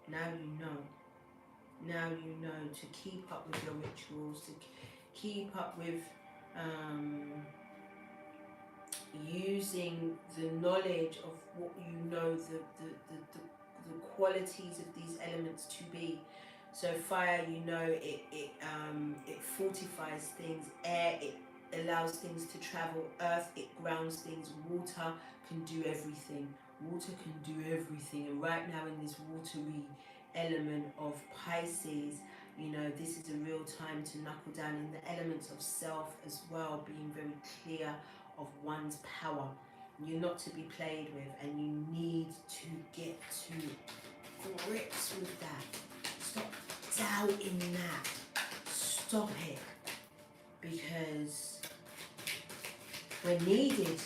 Now you know. Now you know to keep up with your rituals, to keep up with using the knowledge of what you know the qualities of these elements to be. So fire, you know, it fortifies things. Air, it allows things to travel. Earth, it grounds things. Water can do everything. Water can do everything. And right now in this watery element of Pisces, you know, this is a real time to knuckle down in the elements of self as well, being very clear of one's power. You're not to be played with, and you need to get to grips with that. Stop doubting that. Stop it. Because we're needed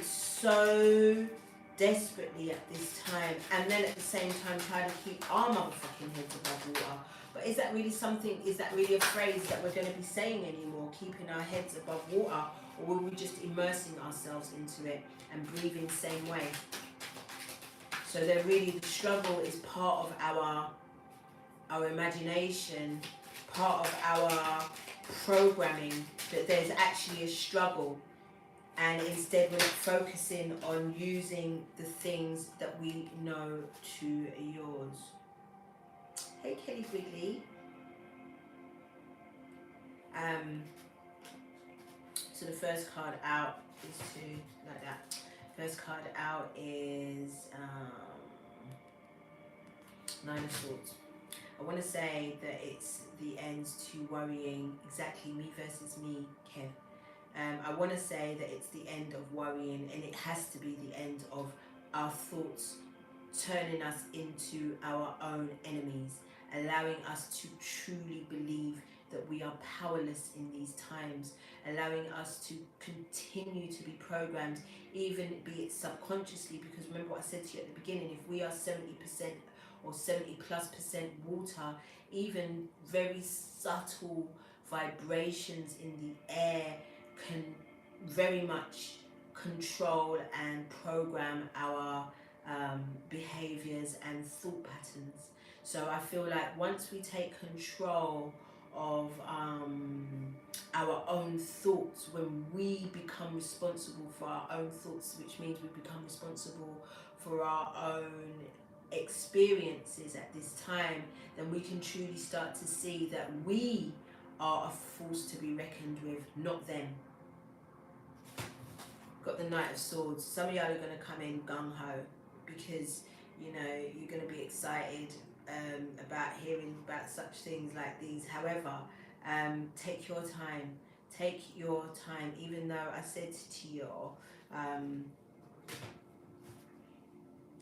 so desperately at this time, and then at the same time trying to keep our motherfucking heads above water. But is that really something, is that really a phrase that we're going to be saying anymore, keeping our heads above water, or will we just immersing ourselves into it and breathing the same way? So that really the struggle is part of our imagination, part of our programming, that there's actually a struggle. And instead we're not focusing on using the things that we know to yours. Hey Kelly Wiggly. So the first card out is like that. First card out is Nine of Swords. I want to say that it's the end to worrying. Exactly, me versus me, Kev. I want to say that it's the end of worrying, and it has to be the end of our thoughts turning us into our own enemies, allowing us to truly believe that we are powerless in these times, allowing us to continue to be programmed, even be it subconsciously, because remember what I said to you at the beginning, if we are 70% or 70+% water, even very subtle vibrations in the air can very much control and program our behaviors and thought patterns. So I feel like once we take control of our own thoughts, when we become responsible for our own thoughts, which means we become responsible for our own experiences at this time, then we can truly start to see that we are a force to be reckoned with, not them. Got the Knight of Swords. Some of y'all are going to come in gung-ho because, you know, you're going to be excited about hearing about such things like these. However, take your time. Take your time. Even though I said to you,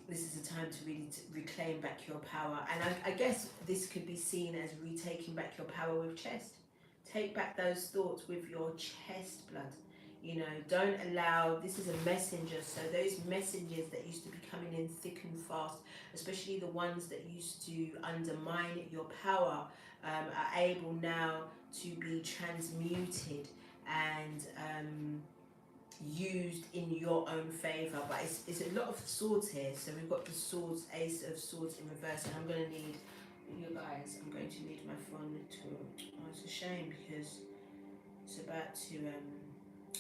this is a time to really reclaim back your power. And I guess this could be seen as retaking back your power with chest. Take back those thoughts with your chest, blood. You know, don't allow, this is a messenger, so those messages that used to be coming in thick and fast, especially the ones that used to undermine your power, are able now to be transmuted and used in your own favour. But it's a lot of swords here. So we've got the swords, Ace of Swords in reverse, and I'm going to need, you guys, I'm going to need my phone to, oh, it's a shame because it's about to,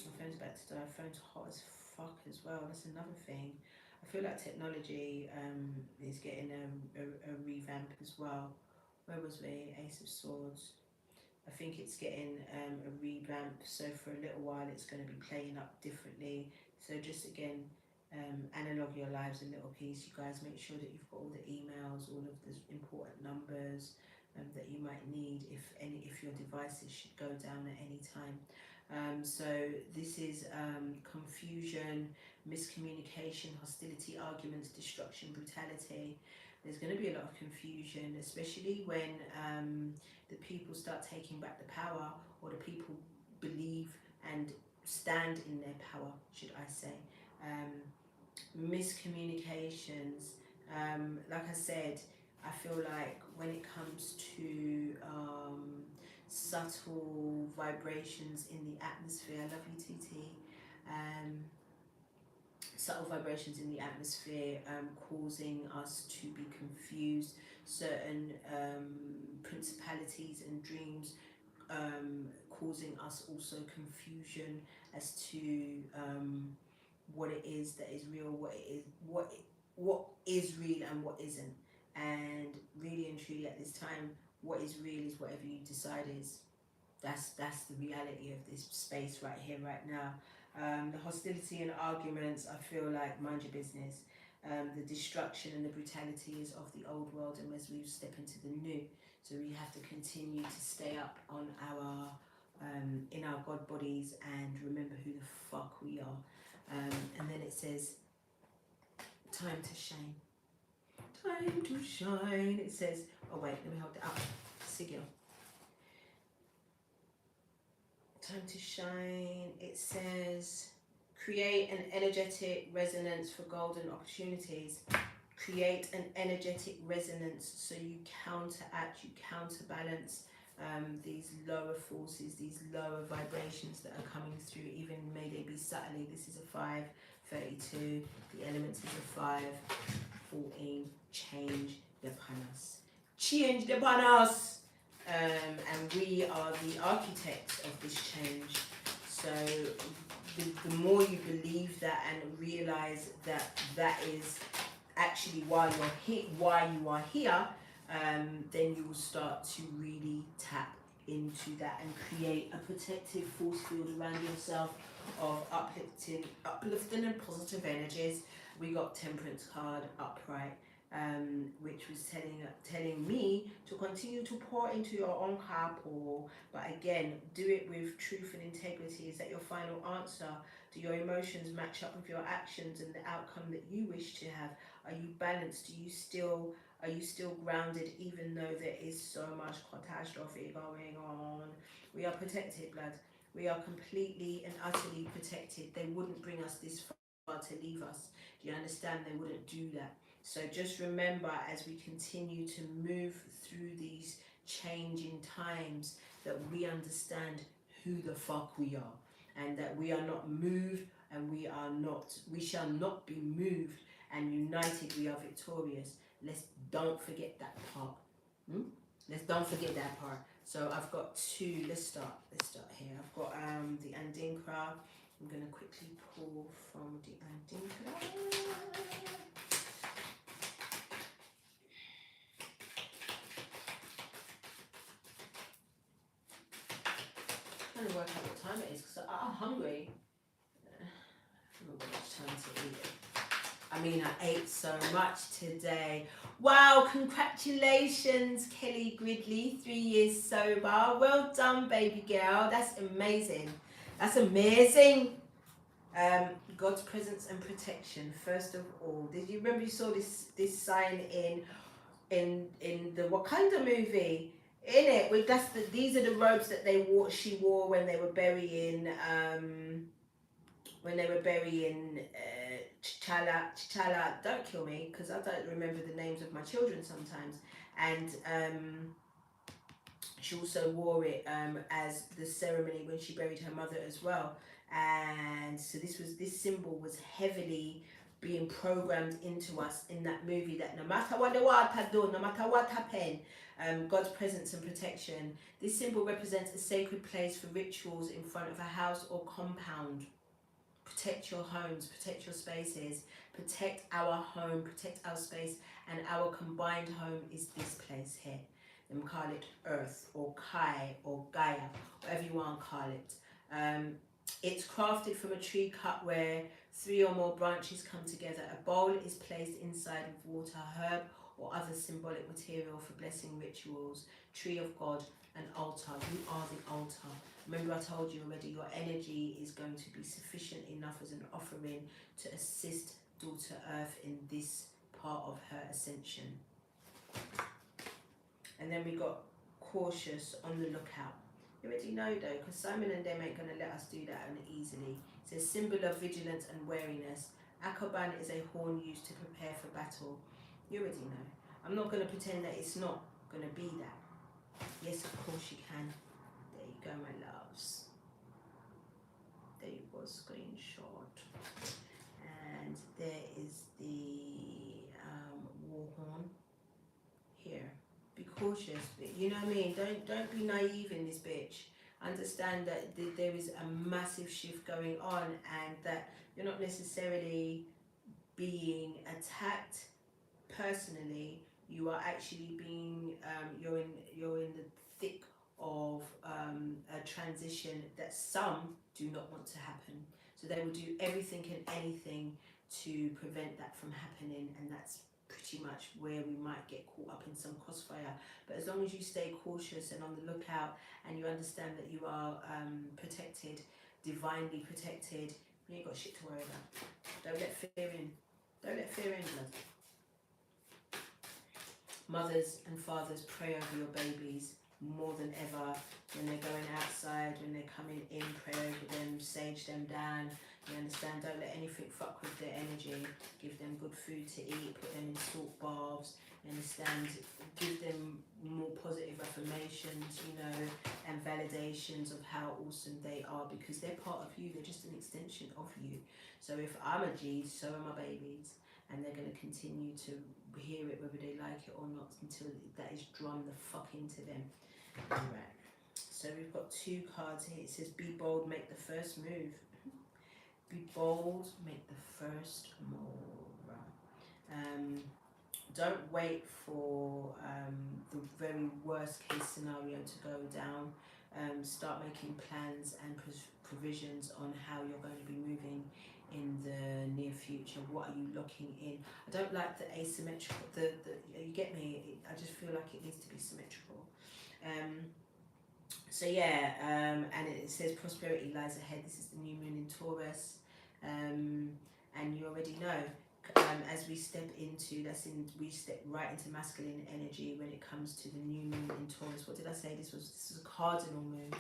my phone's about to die. My phone's hot as fuck as well. That's another thing. I feel like technology is getting a revamp as well. Where was we? Ace of Swords. I think it's getting a revamp. So for a little while, it's going to be playing up differently. So just again, analog your lives a little piece. You guys make sure that you've got all the emails, all of the important numbers that you might need if your devices should go down at any time. So this is confusion, miscommunication, hostility, arguments, destruction, brutality. There's going to be a lot of confusion, especially when the people start taking back the power, or the people believe and stand in their power, should I say. Miscommunications. Like I said, I feel like when it comes to subtle vibrations in the atmosphere, I love you, TT. Subtle vibrations in the atmosphere causing us to be confused. Certain principalities and dreams causing us also confusion as to what it is that is real, what is real and what isn't. And really and truly at this time, what is real is whatever you decide is. That's the reality of this space right here, right now. The hostility and arguments, I feel like, mind your business. The destruction and the brutality is of the old world, and as we step into the new, so we have to continue to stay up on our in our God bodies and remember who the fuck we are. And then it says, time to shine. Time to shine. It says, oh wait, let me hold it up. Sigil. Time to shine. It says, create an energetic resonance for golden opportunities. Create an energetic resonance so you counteract, you counterbalance these lower forces, these lower vibrations that are coming through, even may they be subtly. This is a 5, 32. The elements is a 5, 14. Change upon us. Change upon us. And we are the architects of this change. So the more you believe that and realize that that is actually why you are here, then you will start to really tap into that and create a protective force field around yourself of uplifting and positive energies. We got Temperance card upright, which was telling me to continue to pour into your own cup, but again, do it with truth and integrity. Is that your final answer? Do your emotions match up with your actions and the outcome that you wish to have? Are you balanced? Are you still grounded, even though there is so much catastrophe going on? We are protected, blood. We are completely and utterly protected. They wouldn't bring us this far to leave us. Do you understand? They wouldn't do that. So just remember, as we continue to move through these changing times, that we understand who the fuck we are, and that we are not moved, and we shall not be moved, and united we are victorious. Don't forget that part. Let's don't forget that part. So I've got two. Let's start here. I've got the Andinkra. I'm going to quickly pull from the Andinkra. I'm trying to work out what time it is because I'm hungry. I don't know how much time to eat it. I mean, I ate so much today. Wow, congratulations, Kelly Gridley, 3 years sober. Well done, baby girl. That's amazing. That's amazing. God's presence and protection, first of all. Did you remember you saw this sign in the Wakanda movie? In it, these are the robes that she wore when they were burying T'Challa. Don't kill me, because I don't remember the names of my children sometimes. And she also wore it as the ceremony when she buried her mother as well. And so this symbol was heavily being programmed into us in that movie, that no matter what the water do, no matter what happen, God's presence and protection. This symbol represents a sacred place for rituals in front of a house or compound. Protect your homes, protect your spaces, protect our home, protect our space, and our combined home is this place here. Them call it Earth or Kai or Gaia, whatever you want to call it. It's crafted from a tree cut where 3 or more branches come together. A bowl is placed inside of water, herb or other symbolic material for blessing rituals. Tree of God, an altar. You are the altar. Remember I told you already, your energy is going to be sufficient enough as an offering to assist Daughter Earth in this part of her ascension. And then we got cautious, on the lookout. You already know though, because Simon and them ain't going to let us do that easily. It says symbol of vigilance and wariness. Akaban is a horn used to prepare for battle. You already know. I'm not going to pretend that it's not going to be that. Yes, of course you can. There you go, my loves. There you go, screenshot. And there is the war horn here. Be cautious, you know what I mean? Don't be naive in this bitch. Understand that there is a massive shift going on, and that you're not necessarily being attacked personally. You are actually being you're in the thick of a transition that some do not want to happen. So they will do everything and anything to prevent that from happening, and that's pretty much where we might get caught up in some crossfire. But as long as you stay cautious and on the lookout, and you understand that you are protected, divinely protected, you ain't got shit to worry about. Don't let fear in. Don't let fear in, blood. Mothers and fathers, pray over your babies more than ever. When they're going outside, when they're coming in, pray over them, sage them down. You understand? Don't let anything fuck with their energy. Give them good food to eat, put them in salt baths. You understand? Give them more positive affirmations, you know, and validations of how awesome they are, because they're part of you. They're just an extension of you. So if I'm a G, so are my babies. And they're going to continue to hear it whether they like it or not, until that is drummed the fuck into them. Alright, so we've got 2 cards here. It says be bold, make the first move. Be bold, make the first move. Don't wait for the very worst case scenario to go down. Start making plans and provisions on how you're going to be moving in the near future. What are you locking in? I don't like the asymmetrical, you get me? I just feel like it needs to be symmetrical. So yeah, and it says prosperity lies ahead. This is the new moon in Taurus, and you already know, as we step into, we step right into masculine energy when it comes to the new moon in Taurus. What did I say? This is a cardinal moon.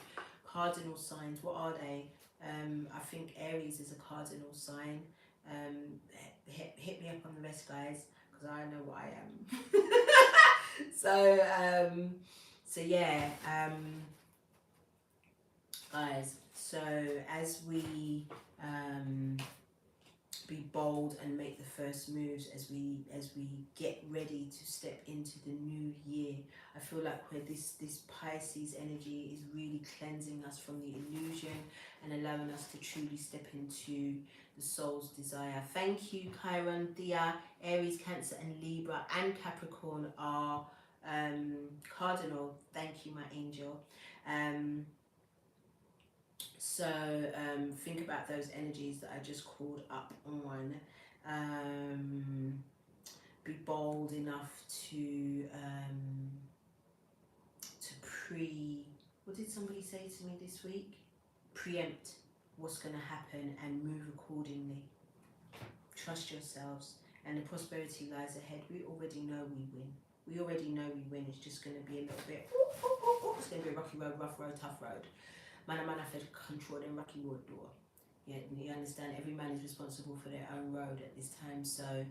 Cardinal signs, what are they? I think Aries is a cardinal sign. Hit me up on the rest, guys, because I know what I am. So yeah, guys, so as we be bold and make the first moves, as we get ready to step into the new year, I feel like where this Pisces energy is really cleansing us from the illusion and allowing us to truly step into the soul's desire. Thank you, Chiron, Thea. Aries, Cancer and Libra and Capricorn are cardinal. Thank you, my angel. So think about those energies that I just called up on. Be bold enough to what did somebody say to me this week? Preempt what's going to happen and move accordingly. Trust yourselves, and the prosperity lies ahead. We already know we win. We already know we win. It's just going to be a little bit, it's going to be a rocky road, rough road, tough road. Man have to control them rocky road door. Yeah, you understand, every man is responsible for their own road at this time. So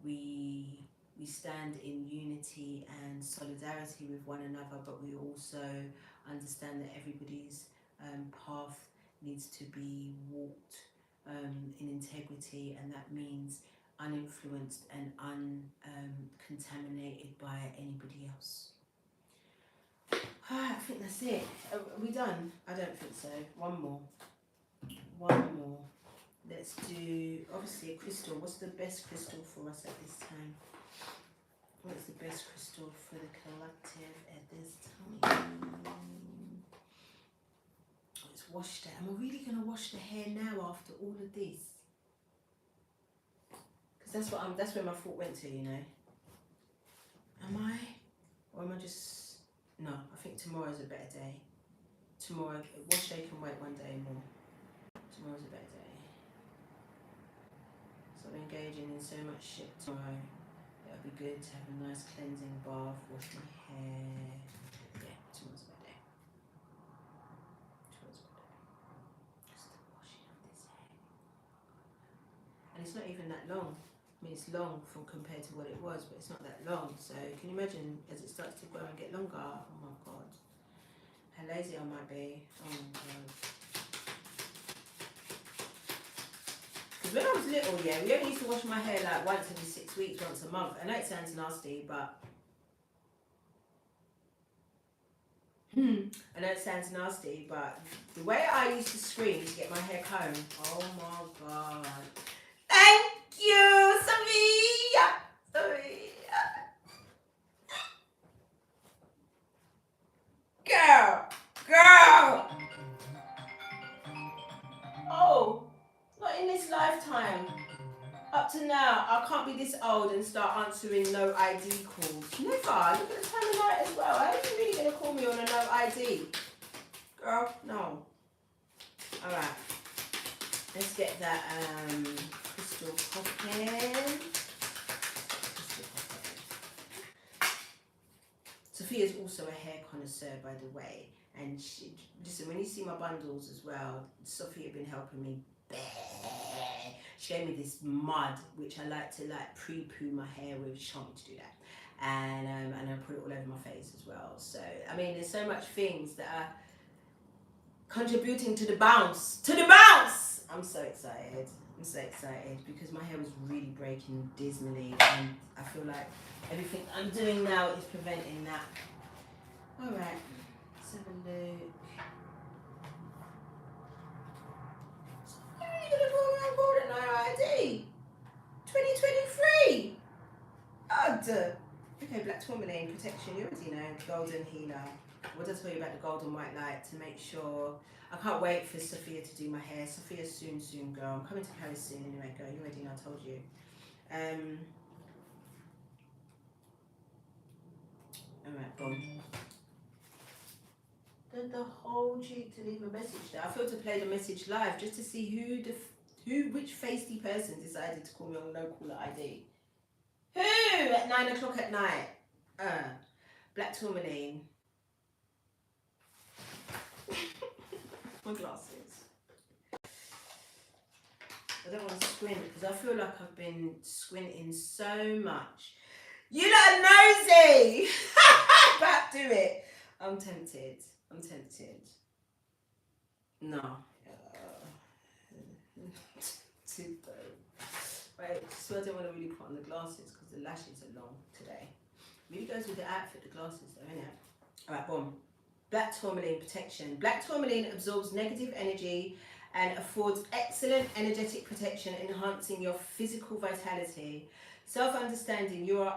we stand in unity and solidarity with one another, but we also understand that everybody's path needs to be walked in integrity, and that means uninfluenced and uncontaminated by anybody else. I think that's it. Are we done? I don't think so. One more. one more. Let's do, obviously, a crystal. What's the best crystal for us at this time? What is the best crystal for the collective at this time? Let's wash that. Am I really going to wash the hair now after all of this? Because that's where my thought went to, you know. Am I? Or am I just... No, I think tomorrow's a better day. Tomorrow, wash day can wait one day more. Tomorrow's a better day. So I'm engaging in so much shit tomorrow. It'll be good to have a nice cleansing bath, wash my hair. Yeah, tomorrow's a better day. Tomorrow's a better day. Just the washing of this hair. And it's not even that long. I mean, it's long from compared to what it was, but it's not that long. So can you imagine as it starts to grow and get longer? Oh my God. How lazy I might be. Oh my God. Because when I was little, yeah, we only used to wash my hair like once every 6 weeks, once a month. I know it sounds nasty, but... I know it sounds nasty, but the way I used to scream to get my hair combed, oh my God. Thank you, Sophia! Sophia! Girl! Oh, not in this lifetime. Up to now, I can't be this old and start answering no ID calls. Never. Look at the time of night as well. How are you really going to call me on a no ID? Girl, no. Alright. Let's get that crystal popping. Sophia's also a hair connoisseur, by the way. And she, listen, when you see my bundles as well, Sophia been helping me. She gave me this mud, which I like to like pre-poo my hair with. She told me to do that. And I put it all over my face as well. So, I mean, there's so much things that are contributing to the bounce. To the bounce! I'm so excited. I'm so excited because my hair was really breaking dismally. And I feel like everything I'm doing now is preventing that. Alright, let's have a look. You're really gonna call me on board at no ID? 2023! Oh, okay, black tourmaline protection. You already know, golden healer. What did I tell you about the golden white light to make sure? I can't wait for Sophia to do my hair. Sophia, soon, girl. I'm coming to Paris soon anyway, girl. You already know, I told you. Alright, boom. The whole cheek to leave a message there. I feel to play the message live just to see which feisty person decided to call me on no caller ID. Who at 9 o'clock at night? Black tourmaline. My glasses. I don't want to squint because I feel like I've been squinting so much. You lot are nosy! But do it. I'm tempted. No. Right, so I don't want to really put on the glasses because the lashes are long today. Really goes with the outfit, the glasses though, innit? Alright, boom. Black tourmaline protection. Black tourmaline absorbs negative energy and affords excellent energetic protection, enhancing your physical vitality. Self-understanding, you're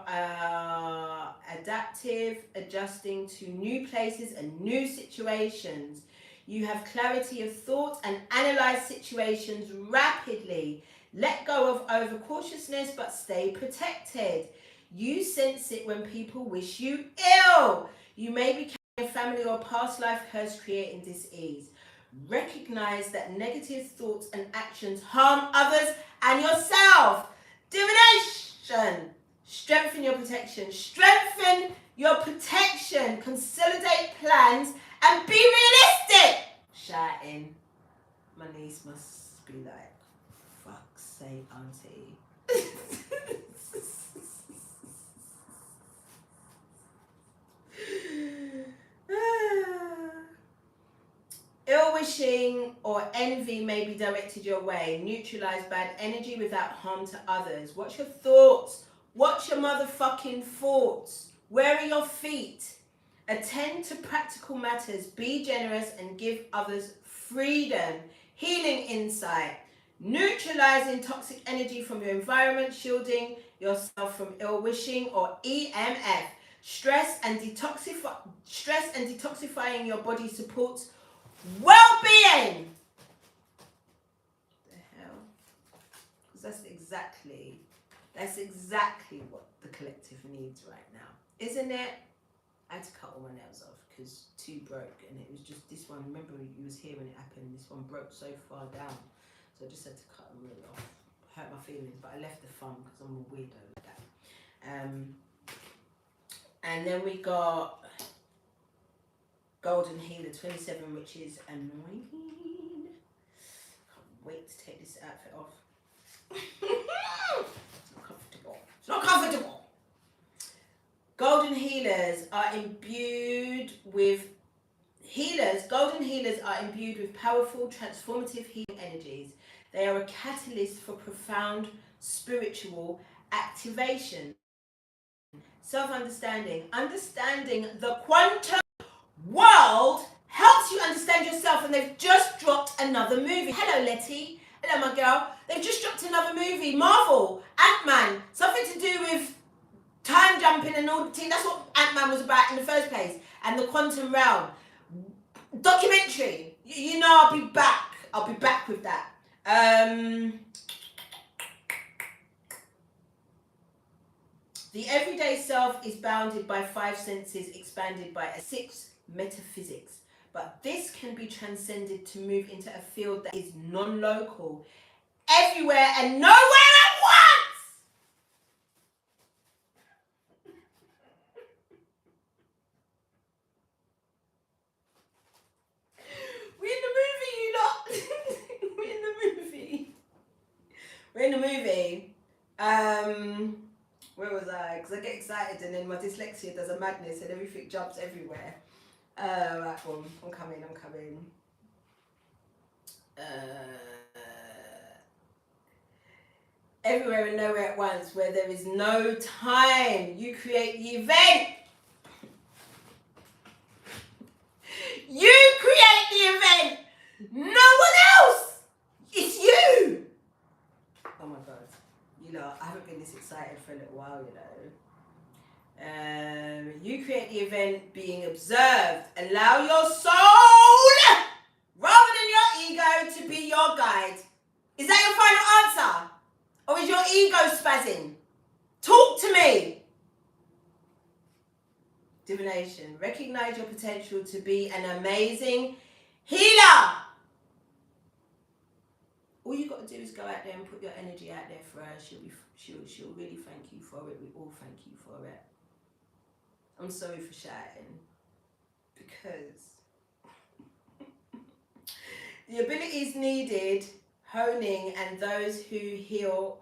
adaptive, adjusting to new places and new situations. You have clarity of thought and analyze situations rapidly. Let go of overcautiousness, but stay protected. You sense it when people wish you ill. You may be carrying a family or past life curse creating dis-ease. Recognize that negative thoughts and actions harm others and yourself. Divination. Strengthen your protection. Strengthen your protection. Consolidate plans and be realistic. Shouting. My niece must be like, fuck's sake, auntie. Ill wishing or envy may be directed your way. Neutralize bad energy without harm to others. Watch your thoughts. Watch your motherfucking thoughts. Where are your feet? Attend to practical matters. Be generous and give others freedom. Healing insight. Neutralizing toxic energy from your environment, shielding yourself from ill-wishing or EMF. Stress and detoxifying your body supports well-being. The hell? Because that's exactly what the collective needs right now, isn't it? I had to cut all my nails off because two broke, and it was just this one. Remember, you was here when it happened. This one broke so far down, so I just had to cut them really off. Hurt my feelings, but I left the fun because I'm a weirdo like that. And then we got Golden Healer 27, which is annoying. Can't wait to take this outfit off. It's not comfortable. Golden healers are imbued with powerful, transformative healing energies. They are a catalyst for profound spiritual activation. Self-understanding. Understanding the quantum world helps you understand yourself, and they've just dropped another movie. Hello, Letty. Hello, my girl. They've just dropped another movie. Marvel, Ant-Man. Something to do with time jumping and all the thing. That's what Ant-Man was about in the first place. And the quantum realm. Documentary. You know I'll be back. I'll be back with that. The everyday self is bounded by 5 senses, expanded by 6 metaphysics. But this can be transcended to move into a field that is non-local, everywhere and nowhere at once. We're in the movie. Where was I? Because I get excited and then my dyslexia does a madness and everything jumps everywhere. Right, I'm coming. Everywhere and nowhere at once, where there is no time. You create the event. You create the event. No one else. It's you. Oh my God. You know, I haven't been this excited for a little while, you know. You create the event being observed. Allow your soul, rather than your ego, to be your guide. Is that your final answer? Or is your ego spazzing? Talk to me. Divination. Recognize your potential to be an amazing healer. All you got to do is go out there and put your energy out there for her. She'll really thank you for it. We all thank you for it. I'm sorry for shouting, because the abilities needed, honing, and those who heal.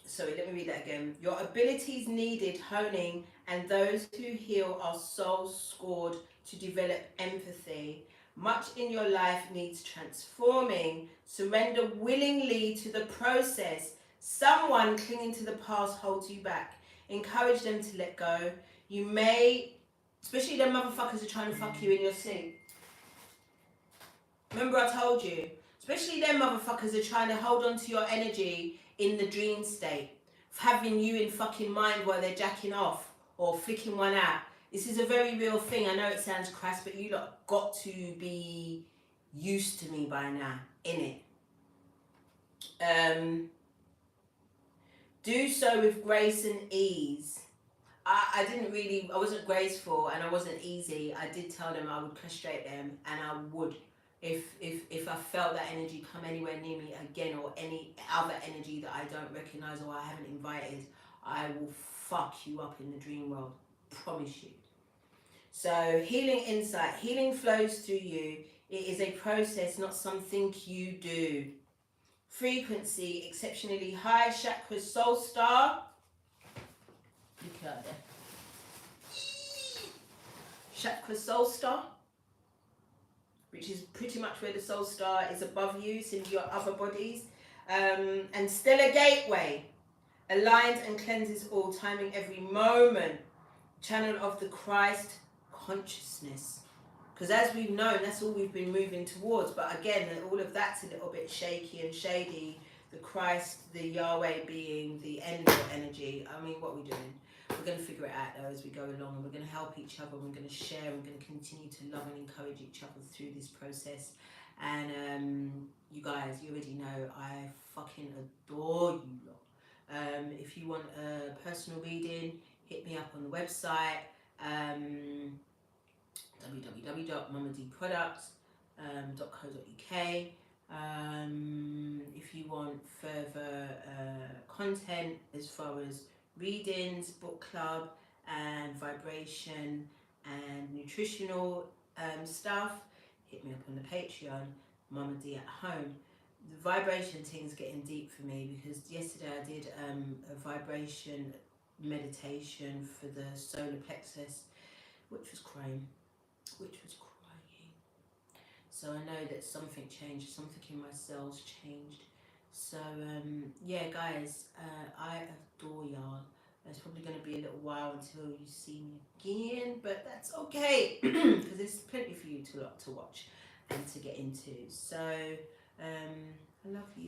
Sorry, let me read that again. Your abilities needed, honing, and those who heal are soul scored to develop empathy. Much in your life needs transforming. Surrender willingly to the process. Someone clinging to the past holds you back. Encourage them to let go. You may, especially them motherfuckers are trying to fuck you in your sleep. Remember I told you, especially them motherfuckers are trying to hold on to your energy in the dream state, having you in fucking mind while they're jacking off or flicking one out. This is a very real thing. I know it sounds crass, but you lot got to be used to me by now, innit? Do so with grace and ease. I wasn't graceful and I wasn't easy. I did tell them I would castrate them, and I would. If I felt that energy come anywhere near me again, or any other energy that I don't recognise or I haven't invited, I will fuck you up in the dream world. Promise you. So healing insight. Healing flows through you. It is a process, not something you do. Frequency, exceptionally high. Chakra soul star. Look out there. Chakra soul star, which is pretty much where the soul star is above you, it's in your other bodies. And stellar gateway, aligns and cleanses all, timing every moment. Channel of the Christ consciousness. Because as we've known, that's all we've been moving towards. But again, all of that's a little bit shaky and shady. The Christ, the Yahweh being the end of energy. I mean, what are we doing? We're going to figure it out though as we go along, and we're going to help each other. We're going to share. We're going to continue to love and encourage each other through this process. And you guys, you already know I fucking adore you lot. If you want a personal reading, hit me up on the website. www.mamadproducts.co.uk. If you want further content as far as readings, book club, and vibration and nutritional stuff, hit me up on the Patreon, Mama D at Home. The vibration thing's getting deep for me because yesterday I did a vibration meditation for the solar plexus, which was crying. So I know that something changed, something in my cells changed. So yeah, guys, I adore y'all. It's probably going to be a little while until you see me again, but that's okay because there's plenty for you to watch and to get into. So I love you.